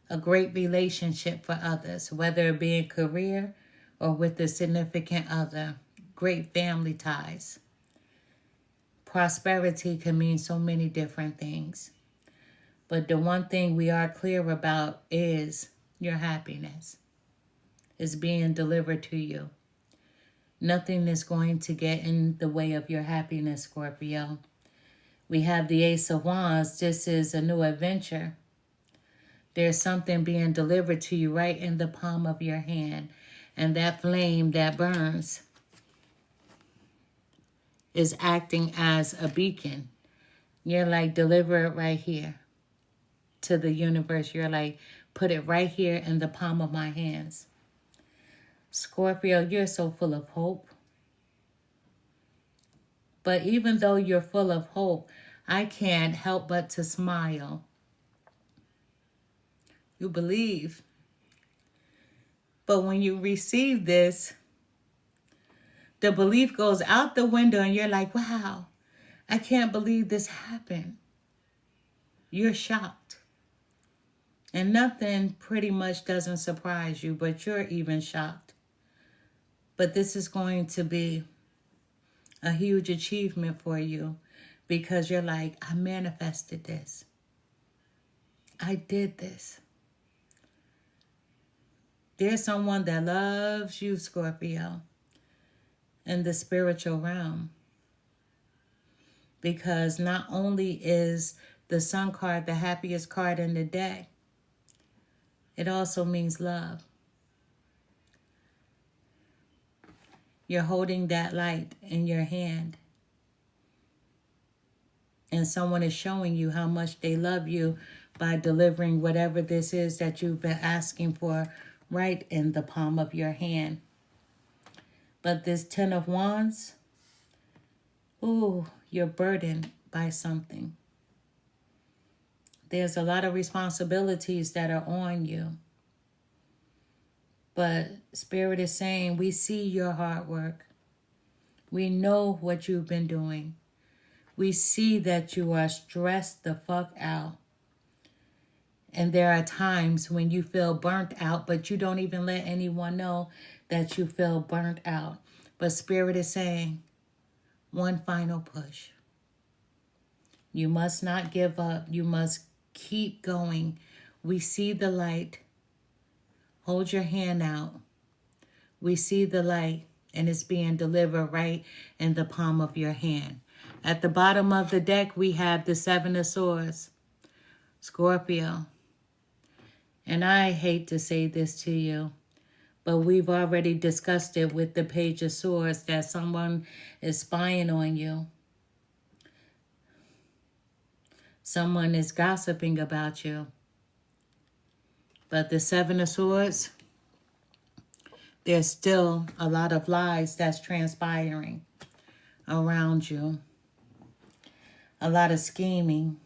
A great relationship for others, whether it be in career or with a significant other. Great family ties. Prosperity can mean so many different things. But the one thing we are clear about is your happiness is being delivered to you. Nothing is going to get in the way of your happiness, Scorpio. We have the Ace of Wands. This is a new adventure. There's something being delivered to you right in the palm of your hand. And that flame that burns is acting as a beacon. You're like, deliver it right here to the universe. You're like, put it right here in the palm of my hands. Scorpio, you're so full of hope. But even though you're full of hope, I can't help but to smile. You believe. But when you receive this, the belief goes out the window and you're like, wow, I can't believe this happened. You're shocked. And nothing pretty much doesn't surprise you, but you're even shocked. But this is going to be a huge achievement for you because you're like, I manifested this. I did this. There's someone that loves you, Scorpio, in the spiritual realm. Because not only is the Sun card the happiest card in the deck, it also means love. You're holding that light in your hand. And someone is showing you how much they love you by delivering whatever this is that you've been asking for right in the palm of your hand. But this Ten of Wands, ooh, you're burdened by something. There's a lot of responsibilities that are on you. But Spirit is saying, we see your hard work. We know what you've been doing. We see that you are stressed the fuck out. And there are times when you feel burnt out, but you don't even let anyone know that you feel burnt out. But Spirit is saying, one final push. You must not give up. You must keep going. We see the light. Hold your hand out. We see the light, and it's being delivered right in the palm of your hand. At the bottom of the deck, we have the Seven of Swords, Scorpio. And I hate to say this to you, but we've already discussed it with the Page of Swords, that someone is spying on you. Someone is gossiping about you. But the Seven of Swords, there's still a lot of lies that's transpiring around you. A lot of scheming.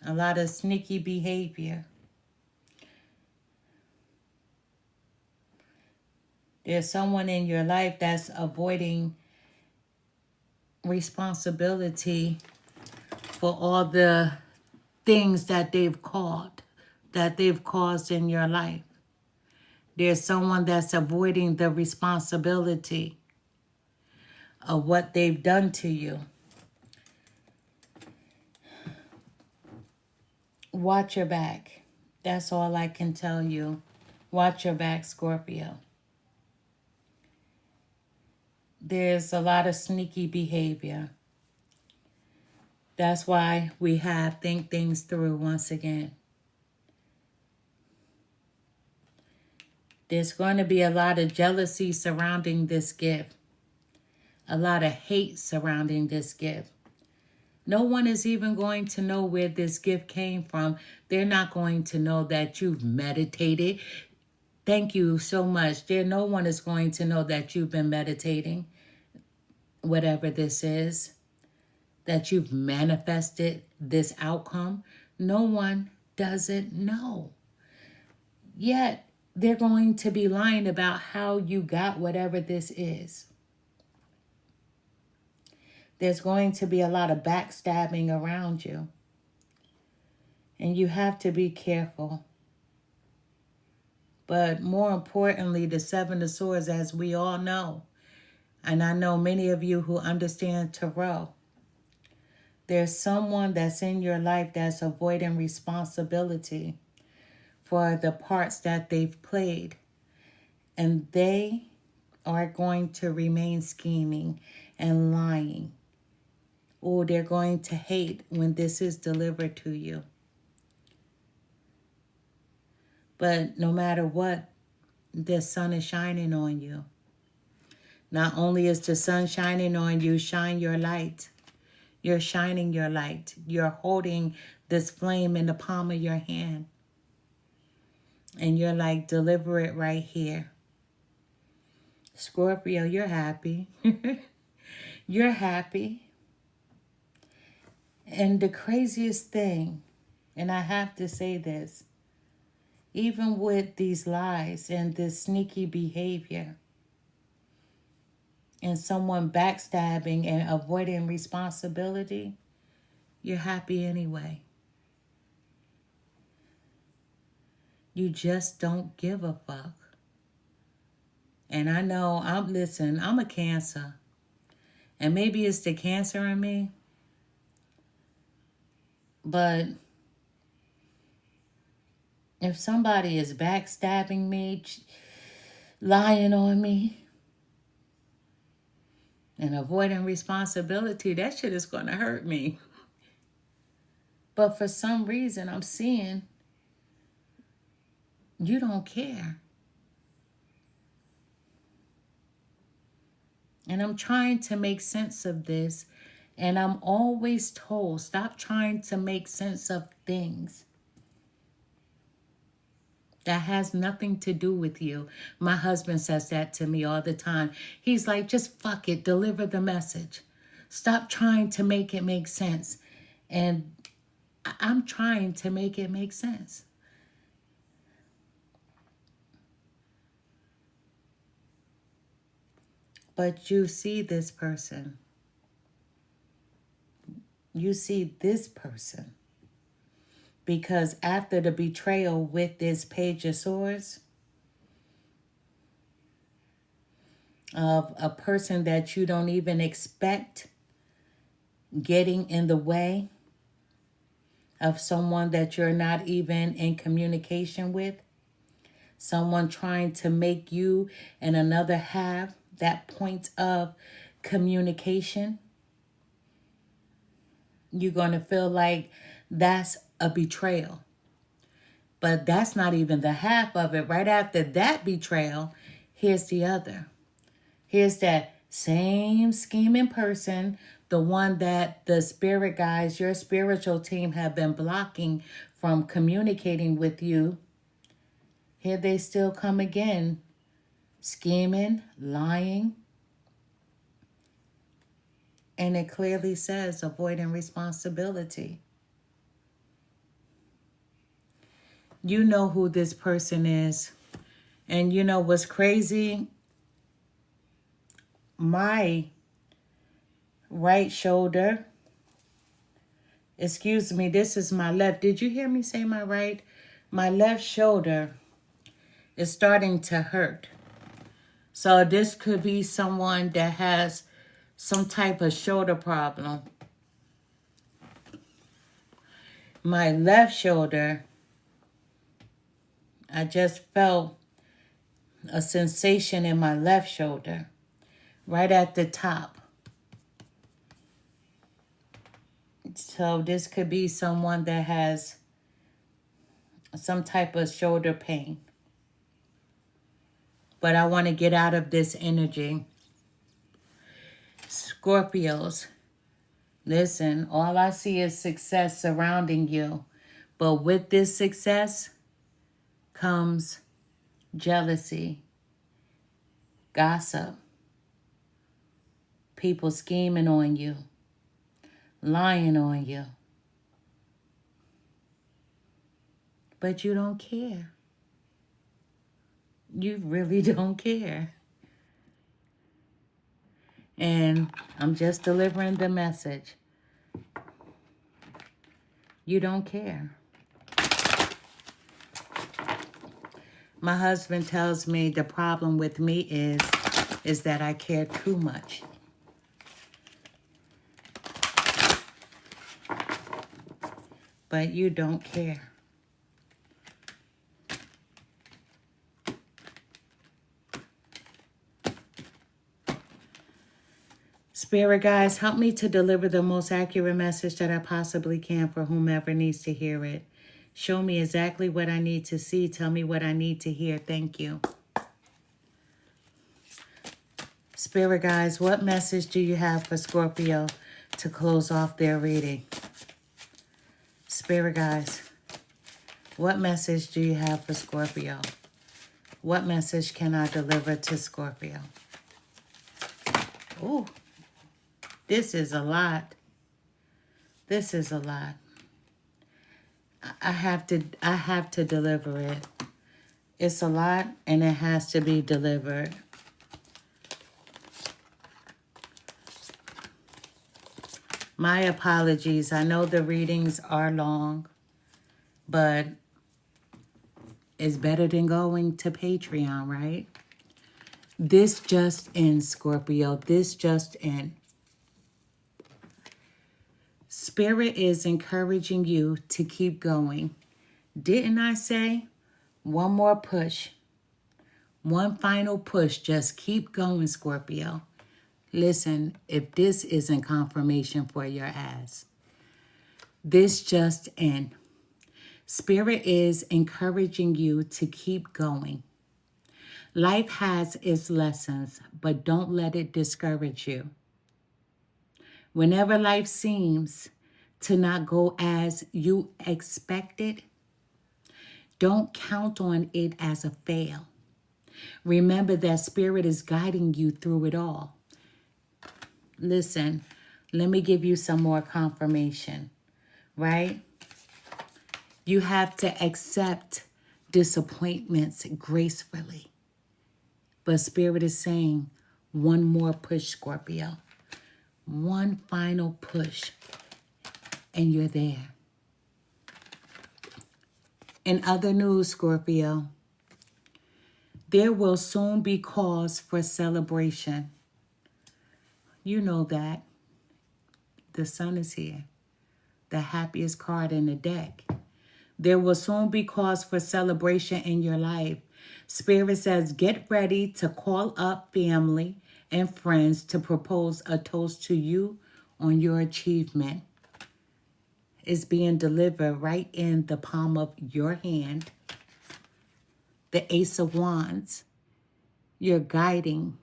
A lot of sneaky behavior. There's someone in your life that's avoiding responsibility for all the things that they've caused in your life. There's someone that's avoiding the responsibility of what they've done to you. Watch your back. That's all I can tell you. Watch your back, Scorpio. There's a lot of sneaky behavior. That's why we have think things through once again. There's going to be a lot of jealousy surrounding this gift. A lot of hate surrounding this gift. No one is even going to know where this gift came from. They're not going to know that you've meditated. Thank you so much. No one is going to know that you've been meditating, whatever this is, that you've manifested this outcome. No one doesn't know. Yet, they're going to be lying about how you got whatever this is. There's going to be a lot of backstabbing around you. And you have to be careful. But more importantly, the Seven of Swords, as we all know, and I know many of you who understand tarot, there's someone that's in your life that's avoiding responsibility for the parts that they've played. And they are going to remain scheming and lying. Or they're going to hate when this is delivered to you. But no matter what, the sun is shining on you. Not only is the sun shining on you, shine your light. You're shining your light. You're holding this flame in the palm of your hand. And you're like, deliver it right here. Scorpio, you're happy. You're happy. And the craziest thing, and I have to say this, even with these lies and this sneaky behavior and someone backstabbing and avoiding responsibility, you're happy anyway. You just don't give a fuck. And I know, I'm a Cancer. And maybe it's the Cancer in me. But if somebody is backstabbing me, lying on me, and avoiding responsibility, that shit is going to hurt me. But for some reason, I'm seeing you don't care. And I'm trying to make sense of this. And I'm always told, stop trying to make sense of things. That has nothing to do with you. My husband says that to me all the time. He's like, just fuck it, deliver the message. Stop trying to make it make sense. And I'm trying to make it make sense. But you see this person. You see this person. Because after the betrayal with this Page of Swords, of a person that you don't even expect getting in the way of someone that you're not even in communication with, someone trying to make you and another have that point of communication, you're going to feel like that's a betrayal. But that's not even the half of it. Right after that betrayal, here's the other. Here's that same scheming person, the one that the spirit guides, your spiritual team, have been blocking from communicating with you. Here they still come again, scheming, lying. And it clearly says avoiding responsibility. You know who this person is. And you know what's crazy? My right shoulder, excuse me, this is my left. Did you hear me say my right? My left shoulder is starting to hurt. So this could be someone that has some type of shoulder problem. My left shoulder, I just felt a sensation in my left shoulder, right at the top. So this could be someone that has some type of shoulder pain. But I want to get out of this energy. Scorpios, listen, all I see is success surrounding you. But with this success comes jealousy, gossip, people scheming on you, lying on you. But you don't care. You really don't care. And I'm just delivering the message. You don't care. My husband tells me the problem with me is that I care too much. But you don't care. Spirit guides, help me to deliver the most accurate message that I possibly can for whomever needs to hear it. Show me exactly what I need to see. Tell me what I need to hear. Thank you. Spirit guides, what message do you have for Scorpio to close off their reading? Spirit guides, what message do you have for Scorpio? What message can I deliver to Scorpio? Ooh. This is a lot. This is a lot. I have to deliver it. It's a lot and it has to be delivered. My apologies. I know the readings are long, but it's better than going to Patreon, right? This just in, Scorpio. This just in. Spirit is encouraging you to keep going. Didn't I say one more push? One final push. Just keep going, Scorpio. Listen, if this isn't confirmation for your ass. This just in. Spirit is encouraging you to keep going. Life has its lessons, but don't let it discourage you. Whenever life seems to not go as you expected, Don't count on it as a fail. Remember that Spirit is guiding you through it all. Listen, let me give you some more confirmation, right? You have to accept disappointments gracefully. But Spirit is saying, one more push, Scorpio. One final push, and you're there. In other news, Scorpio, there will soon be cause for celebration. You know that. The sun is here. The happiest card in the deck. There will soon be cause for celebration in your life. Spirit says, get ready to call up family and friends to propose a toast to you on your achievement. It's being delivered right in the palm of your hand. The Ace of Wands. You're guiding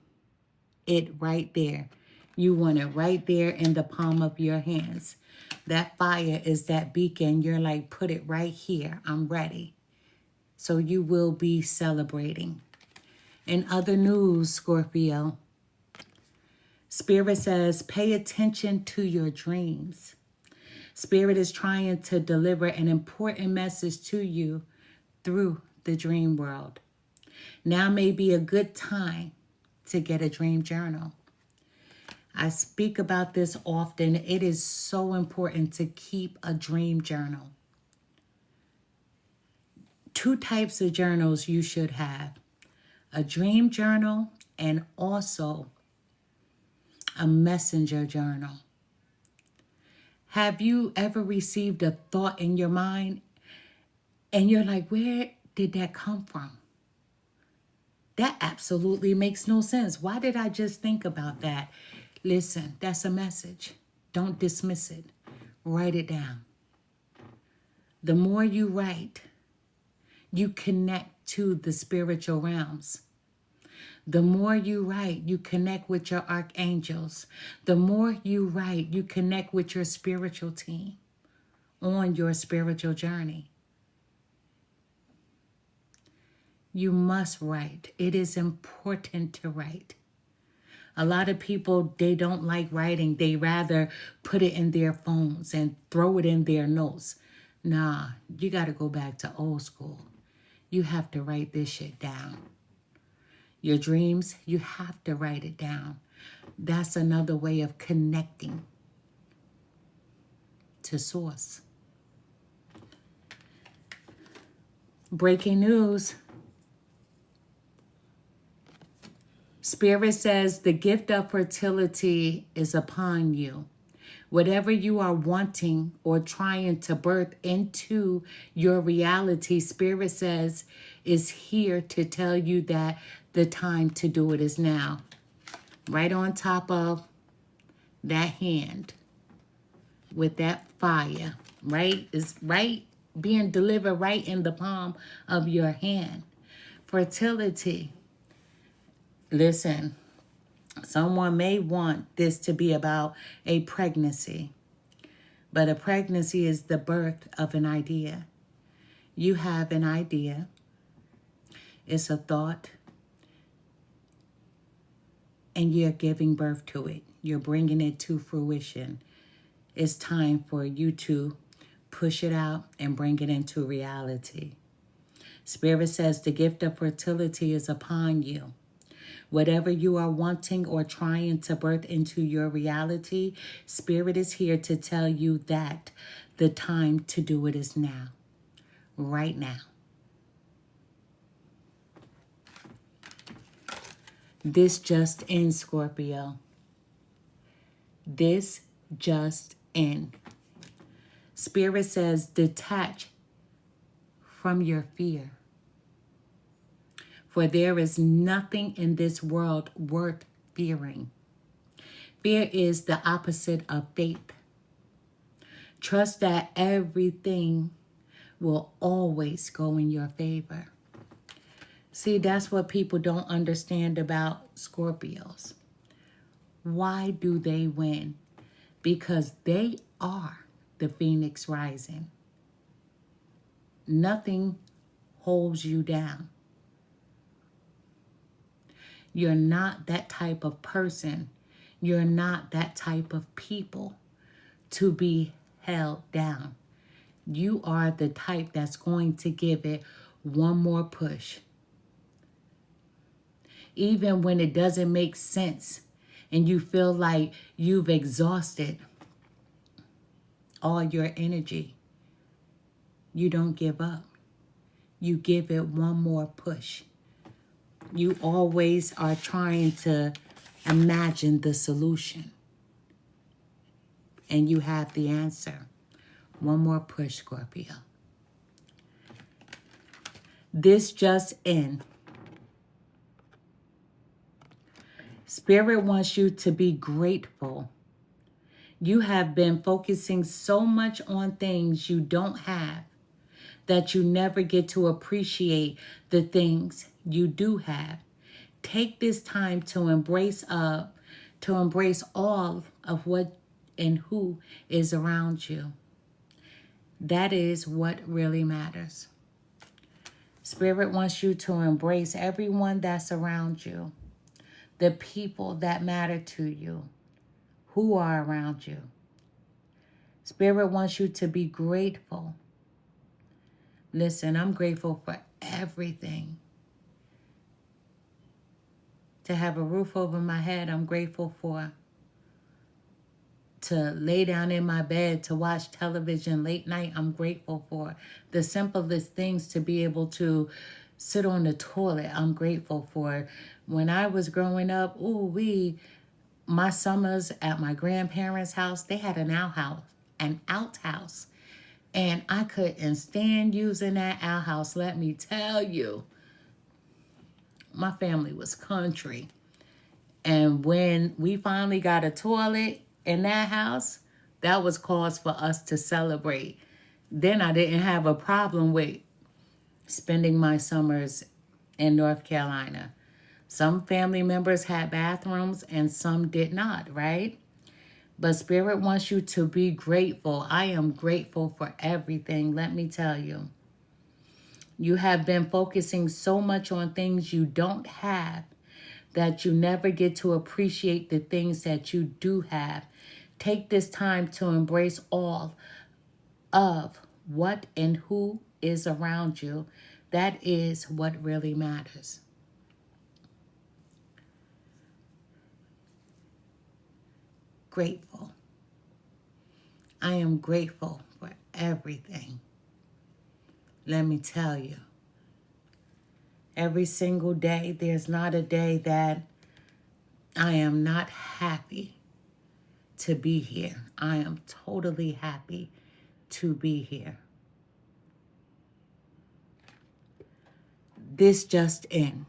it right there. You want it right there in the palm of your hands. That fire is that beacon. You're like, put it right here. I'm ready. So you will be celebrating. In other news, Scorpio, Spirit says, pay attention to your dreams. Spirit is trying to deliver an important message to you through the dream world. Now may be a good time to get a dream journal. I speak about this often. It is so important to keep a dream journal. 2 types of journals you should have. A dream journal and also a messenger journal. Have you ever received a thought in your mind and you're like, where did that come from? That absolutely makes no sense. Why did I just think about that? Listen, that's a message. Don't dismiss it. Write it down. The more you write, you connect to the spiritual realms. The more you write, you connect with your archangels. The more you write, you connect with your spiritual team on your spiritual journey. You must write. It is important to write. A lot of people, they don't like writing. They rather put it in their phones and throw it in their notes. Nah, you got to go back to old school. You have to write this shit down. Your dreams, you have to write it down. That's another way of connecting to source. Breaking news. Spirit says the gift of fertility is upon you. Whatever you are wanting or trying to birth into your reality, Spirit says is here to tell you that the time to do it is now. Right on top of that hand with that fire, right? Is right being delivered right in the palm of your hand. Fertility. Listen, someone may want this to be about a pregnancy, but a pregnancy is the birth of an idea. You have an idea. It's a thought, and you're giving birth to it. You're bringing it to fruition. It's time for you to push it out and bring it into reality. Spirit says the gift of fertility is upon you. Whatever you are wanting or trying to birth into your reality, Spirit is here to tell you that the time to do it is now. Right now. This just in, Scorpio. This just in. Spirit says detach from your fear. For there is nothing in this world worth fearing. Fear is the opposite of faith. Trust that everything will always go in your favor. See, that's what people don't understand about Scorpios. Why do they win? Because they are the Phoenix rising. Nothing holds you down. You're not that type of person. You're not that type of people to be held down. You are the type that's going to give it one more push. Even when it doesn't make sense and you feel like you've exhausted all your energy, you don't give up. You give it one more push. You always are trying to imagine the solution. And you have the answer. One more push, Scorpio. This just in. Spirit wants you to be grateful. You have been focusing so much on things you don't have that you never get to appreciate the things you do have. Take this time to embrace all of what and who is around you. That is what really matters. Spirit wants you to embrace everyone that's around you, the people that matter to you, who are around you. Spirit wants you to be grateful. Listen, I'm grateful for everything. To have a roof over my head, I'm grateful for. To lay down in my bed, to watch television late night, I'm grateful for. The simplest things, to be able to sit on the toilet, I'm grateful for. When I was growing up, my summers at my grandparents' house, they had an outhouse. And I couldn't stand using that outhouse, let me tell you. My family was country. And when we finally got a toilet in that house, that was cause for us to celebrate. Then I didn't have a problem with spending my summers in North Carolina. Some family members had bathrooms and some did not, right? But Spirit wants you to be grateful. I am grateful for everything, let me tell you. You have been focusing so much on things you don't have that you never get to appreciate the things that you do have. Take this time to embrace all of what and who is around you. That is what really matters. Grateful. I am grateful for everything. Let me tell you. Every single day, there's not a day that I am not happy to be here. I am totally happy to be here. This just in.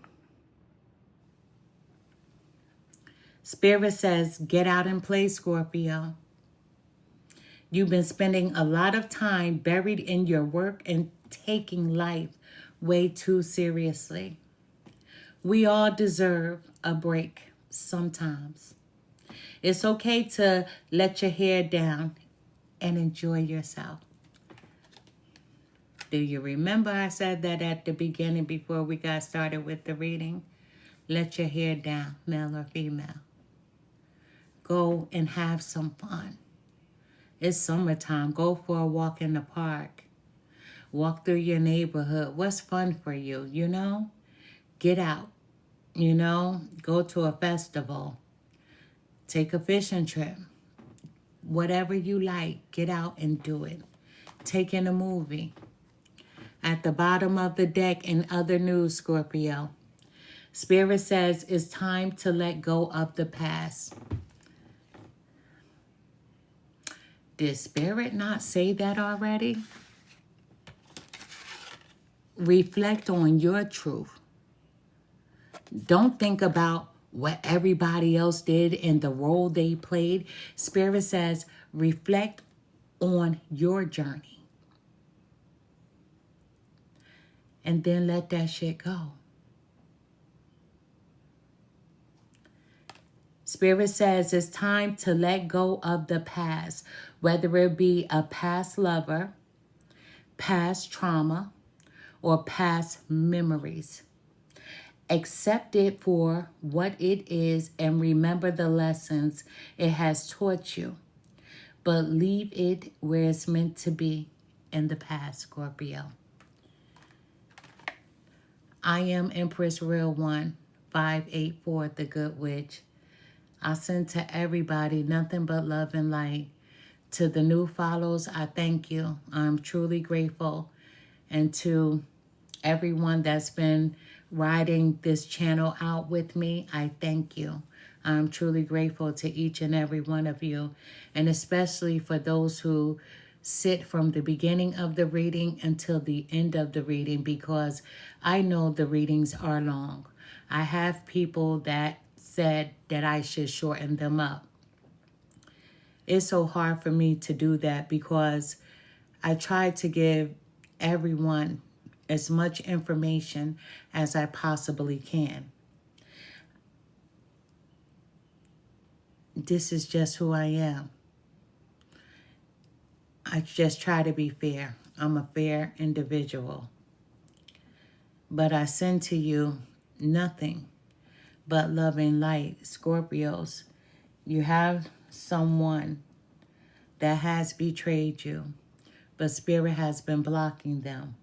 Spirit says, get out and play, Scorpio. You've been spending a lot of time buried in your work and taking life way too seriously. We all deserve a break sometimes. It's okay to let your hair down and enjoy yourself. Do you remember I said that at the beginning before we got started with the reading? Let your hair down, male or female. Go and have some fun. It's summertime. Go for a walk in the park. Walk through your neighborhood. What's fun for you, you know? Get out, you know? Go to a festival. Take a fishing trip. Whatever you like, get out and do it. Take in a movie. At the bottom of the deck in other news, Scorpio, Spirit says it's time to let go of the past. Did Spirit not say that already? Reflect on your truth. Don't think about what everybody else did and the role they played. Spirit says, reflect on your journey. And then let that shit go. Spirit says it's time to let go of the past, whether it be a past lover, past trauma, or past memories. Accept it for what it is and remember the lessons it has taught you. But leave it where it's meant to be, in the past, Scorpio. I am Empress Real 1584, the Good Witch. I send to everybody nothing but love and light. To the new follows, I thank you. I'm truly grateful. And to everyone that's been riding this channel out with me, I thank you. I'm truly grateful to each and every one of you, and especially for those who sit from the beginning of the reading until the end of the reading, because I know the readings are long. I have people that said that I should shorten them up. It's so hard for me to do that because I try to give everyone as much information as I possibly can. This is just who I am. I just try to be fair. I'm a fair individual. But I send to you nothing but love and light. Scorpios, you have someone that has betrayed you, but Spirit has been blocking them.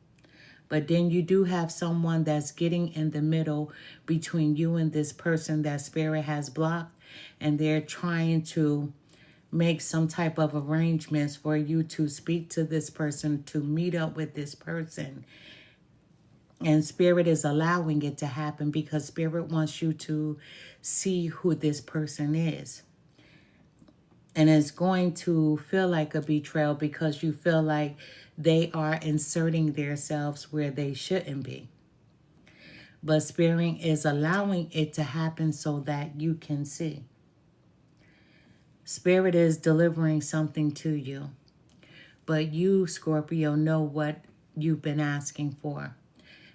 But then you do have someone that's getting in the middle between you and this person that Spirit has blocked, and they're trying to make some type of arrangements for you to speak to this person, to meet up with this person. And Spirit is allowing it to happen because Spirit wants you to see who this person is. And it's going to feel like a betrayal because you feel like they are inserting themselves where they shouldn't be. But Spirit is allowing it to happen so that you can see. Spirit is delivering something to you. But you, Scorpio, know what you've been asking for.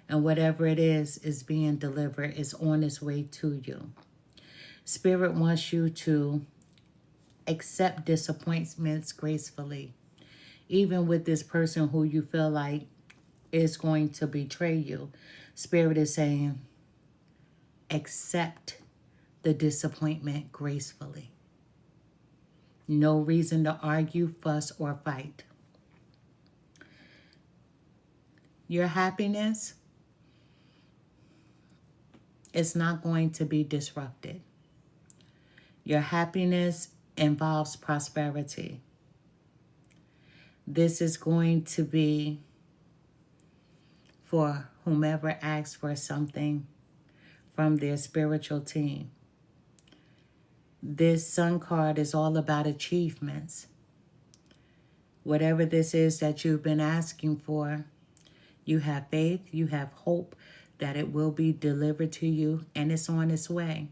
And whatever it is being delivered, is on its way to you. Spirit wants you to accept disappointments gracefully. Even with this person who you feel like is going to betray you, Spirit is saying, accept the disappointment gracefully. No reason to argue, fuss, or fight. Your happiness is not going to be disrupted. Your happiness involves prosperity. This is going to be for whomever asks for something from their spiritual team. This Sun card is all about achievements. Whatever this is that you've been asking for, you have faith, you have hope that it will be delivered to you, and it's on its way.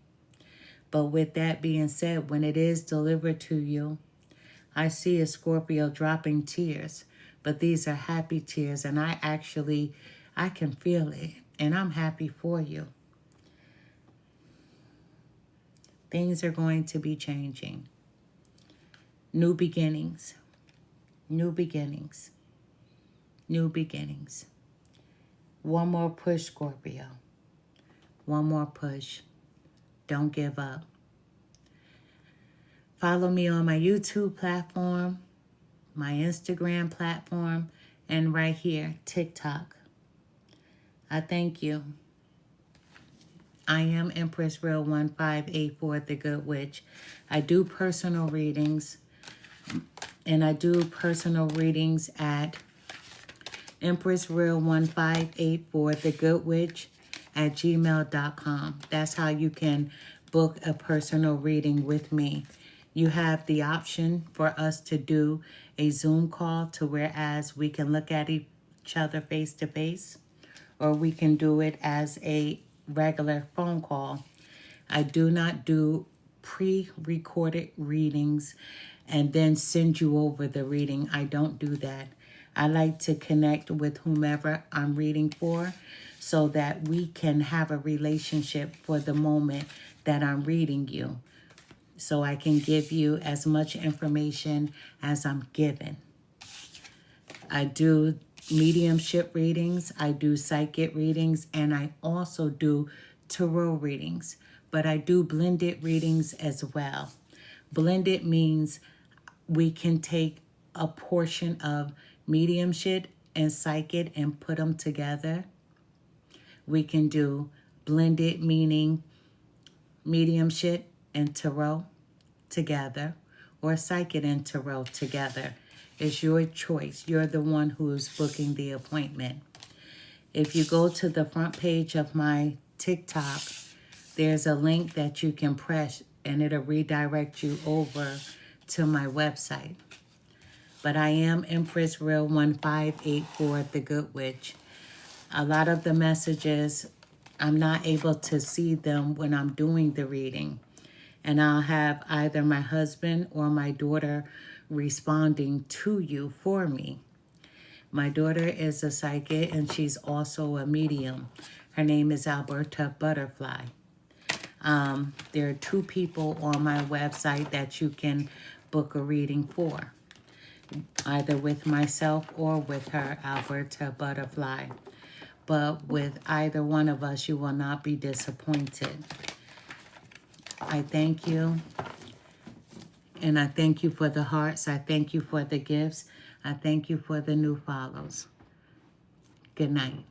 But with that being said, when it is delivered to you, I see a Scorpio dropping tears, but these are happy tears, and I can feel it, and I'm happy for you. Things are going to be changing. New beginnings. New beginnings. New beginnings. One more push, Scorpio. One more push. Don't give up. Follow me on my YouTube platform, my Instagram platform, and right here, TikTok. I thank you. I am Empress Real 1584, the Good Witch. I do personal readings, and I do personal readings at Empress Real 1584, the Good Witch at gmail.com. That's how you can book a personal reading with me. You have the option for us to do a Zoom call to whereas we can look at each other face to face, or we can do it as a regular phone call. I do not do pre-recorded readings and then send you over the reading. I don't do that. I like to connect with whomever I'm reading for so that we can have a relationship for the moment that I'm reading you. So I can give you as much information as I'm given. I do mediumship readings, I do psychic readings, and I also do tarot readings. But I do blended readings as well. Blended means we can take a portion of mediumship and psychic and put them together. We can do blended, meaning mediumship and tarot together, or psychic and tarot together. It's your choice. You're the one who's booking the appointment. If you go to the front page of my TikTok, there's a link that you can press and it'll redirect you over to my website. But I am Empress Real 1584, the Good Witch. A lot of the messages, I'm not able to see them when I'm doing the reading. And I'll have either my husband or my daughter responding to you for me. My daughter is a psychic and she's also a medium. Her name is Alberta Butterfly. There are 2 people on my website that you can book a reading for, either with myself or with her, Alberta Butterfly. But with either one of us, you will not be disappointed. I thank you. And I thank you for the hearts. I thank you for the gifts. I thank you for the new follows. Good night.